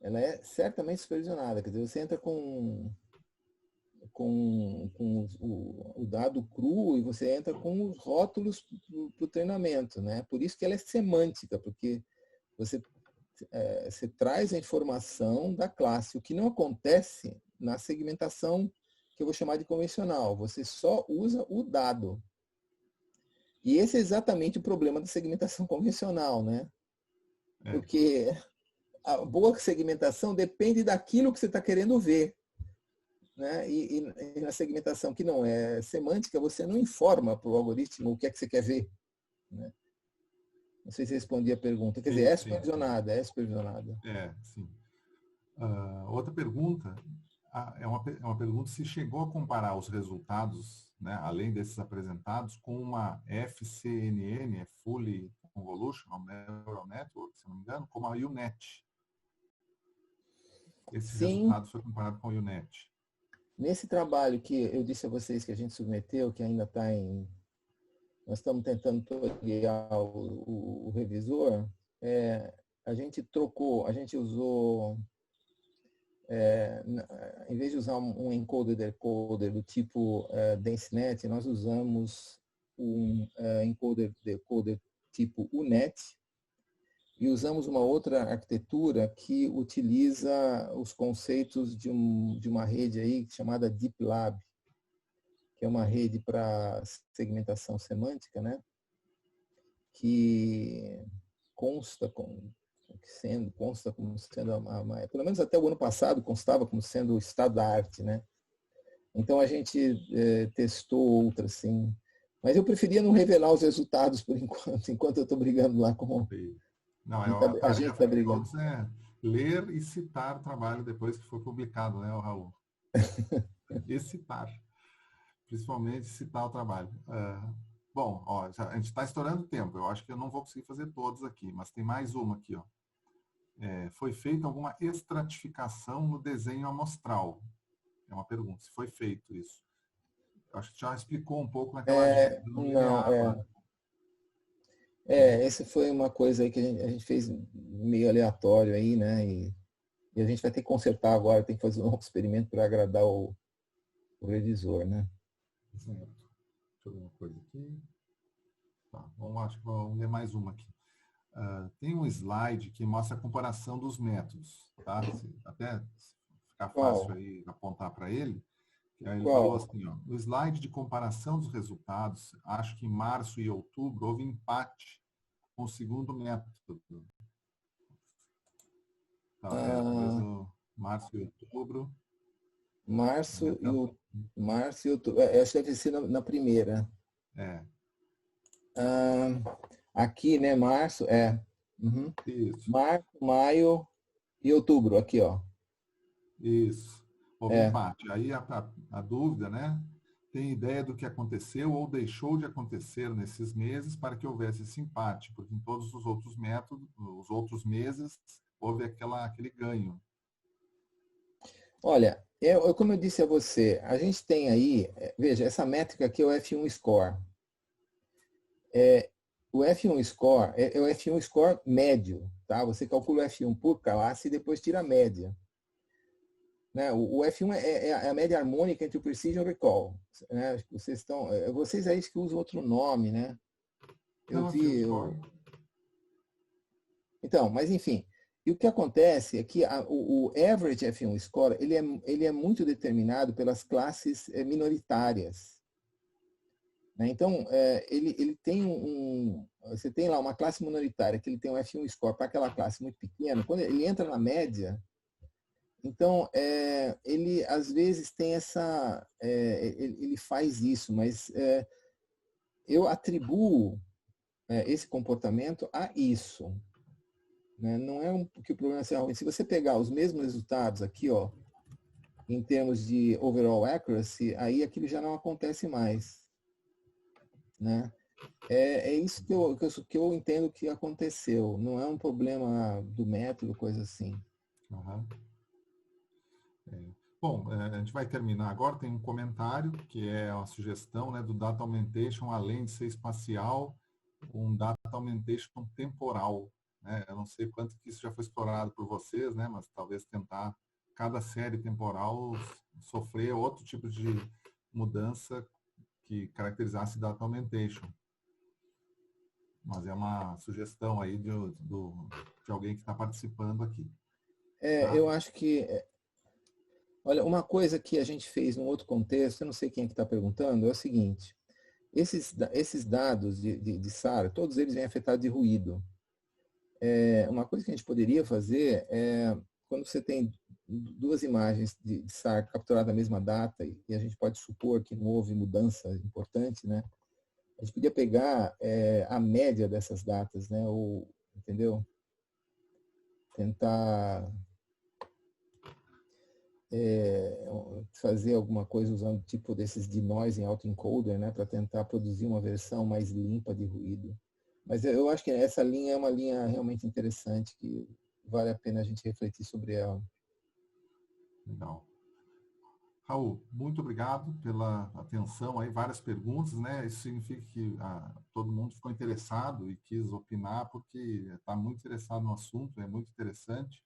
Speaker 2: Ela é certamente supervisionada. Quer dizer, você entra com o dado cru e você entra com os rótulos para o treinamento, né? Por isso que ela é semântica, porque você traz a informação da classe, o que não acontece na segmentação que eu vou chamar de convencional. Você só usa o dado. E esse é exatamente o problema da segmentação convencional, né? Porque a boa segmentação depende daquilo que você está querendo ver. Né? E na segmentação que não é semântica, você não informa para o algoritmo o que é que você quer ver. Né? Não sei se respondi a pergunta. Quer dizer, é supervisionada, é supervisionada.
Speaker 1: Sim. Outra pergunta, é uma pergunta se chegou a comparar os resultados, né, além desses apresentados, com uma FCNN, Fully Convolutional Neural Network, se não me engano, como a UNet. Esse resultado foi comparado com a UNet.
Speaker 2: Nesse trabalho que eu disse a vocês que a gente submeteu, que ainda está em... Nós estamos tentando guiar o revisor, a gente usou, em vez de usar um encoder-decoder do tipo DenseNet, nós usamos um encoder-decoder tipo UNet, e usamos uma outra arquitetura que utiliza os conceitos de uma rede aí chamada Deep Lab, que é uma rede para segmentação semântica, né? Que consta como sendo pelo menos até o ano passado constava como sendo o estado da arte, né? Então a gente testou outras, sim. Mas eu preferia não revelar os resultados por enquanto eu estou brigando lá com
Speaker 1: não,
Speaker 2: a
Speaker 1: a
Speaker 2: gente
Speaker 1: tarefa
Speaker 2: está
Speaker 1: de
Speaker 2: brigando.
Speaker 1: todos é ler e citar o trabalho depois que for publicado, né, Raul? E citar, principalmente citar o trabalho. Bom, ó, a gente está estourando tempo. Eu acho que eu não vou conseguir fazer todos aqui, mas tem mais uma aqui, ó. Foi feita alguma estratificação no desenho amostral? É uma pergunta, se foi feito isso. Eu acho que já explicou um pouco naquela divisão
Speaker 2: Não,
Speaker 1: linear lá.
Speaker 2: essa foi uma coisa aí que a gente fez meio aleatório aí, né? E a gente vai ter que consertar agora, tem que fazer um novo experimento para agradar o revisor, né?
Speaker 1: Certo. Deixa eu ver uma coisa aqui. Tá, acho que vamos ler mais uma aqui. Tem um slide que mostra a comparação dos métodos, tá? Até ficar fácil aí apontar para ele. Aí ele falou assim, ó, no slide de comparação dos resultados, acho que em março e outubro houve empate com o segundo método. Tá, talvez o março e outubro.
Speaker 2: Março e outubro. Essa deve ser na primeira. Aqui, né? Março, Uhum.
Speaker 1: Isso.
Speaker 2: Março, maio e outubro, aqui, ó.
Speaker 1: Isso. Houve empate. Aí a dúvida, né? Tem ideia do que aconteceu ou deixou de acontecer nesses meses para que houvesse esse empate, porque em todos os outros métodos, os outros meses, houve aquele ganho.
Speaker 2: Olha, como eu disse a você, a gente tem aí, veja, essa métrica aqui é o F1 Score. O F1 Score é o F1 Score médio, tá? Você calcula o F1 por classe e depois tira a média. Né? O F1 é a média harmônica entre o Precision e o Recall. Né? Vocês aí que usam outro nome, né? Então, mas enfim. E o que acontece é que o Average F1 Score ele é muito determinado pelas classes minoritárias. Né? Então, ele tem você tem lá uma classe minoritária que ele tem um F1 Score para aquela classe muito pequena. Quando ele entra na média, então, ele às vezes tem ele faz isso, mas eu atribuo esse comportamento a isso. Né? Não é que o problema seja ruim. Se você pegar os mesmos resultados aqui, ó, em termos de overall accuracy, aí aquilo já não acontece mais. Né? É isso que eu entendo que aconteceu. Não é um problema do método, coisa assim.
Speaker 1: Uhum. Bom, a gente vai terminar agora. Tem um comentário que é uma sugestão, né, do Data Augmentation, além de ser espacial, um Data Augmentation temporal. Né? Eu não sei quanto que isso já foi explorado por vocês, né, mas talvez tentar cada série temporal sofrer outro tipo de mudança que caracterizasse Data Augmentation. Mas é uma sugestão aí de alguém que está participando aqui. Tá?
Speaker 2: Eu acho que olha, uma coisa que a gente fez num outro contexto, eu não sei quem é que está perguntando, é o seguinte, esses dados de SAR, todos eles vêm afetados de ruído. Uma coisa que a gente poderia fazer é, quando você tem duas imagens de SAR capturadas na mesma data, e a gente pode supor que não houve mudança importante, né? A gente podia pegar a média dessas datas, né? Ou, entendeu? Tentar fazer alguma coisa usando tipo desses denoise em autoencoder, né, para tentar produzir uma versão mais limpa de ruído. Mas eu acho que essa linha é uma linha realmente interessante que vale a pena a gente refletir sobre ela.
Speaker 1: Legal. Raul, muito obrigado pela atenção aí, várias perguntas, né? Isso significa que todo mundo ficou interessado e quis opinar porque está muito interessado no assunto, é muito interessante.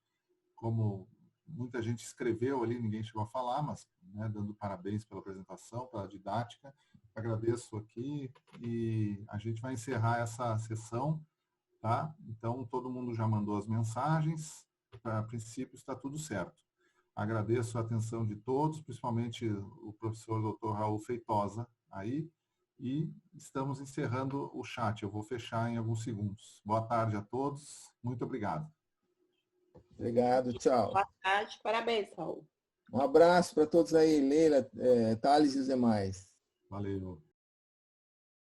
Speaker 1: Como muita gente escreveu ali, ninguém chegou a falar, mas né, dando parabéns pela apresentação, pela didática. Agradeço aqui e a gente vai encerrar essa sessão, tá? Então, todo mundo já mandou as mensagens, a princípio está tudo certo. Agradeço a atenção de todos, principalmente o professor Dr. Raul Feitosa aí, e estamos encerrando o chat. Eu vou fechar em alguns segundos. Boa tarde a todos. Muito obrigado.
Speaker 2: Obrigado, tchau.
Speaker 3: Boa tarde, parabéns, Raul.
Speaker 2: Um abraço para todos aí, Leila, Thales e os demais.
Speaker 1: Valeu.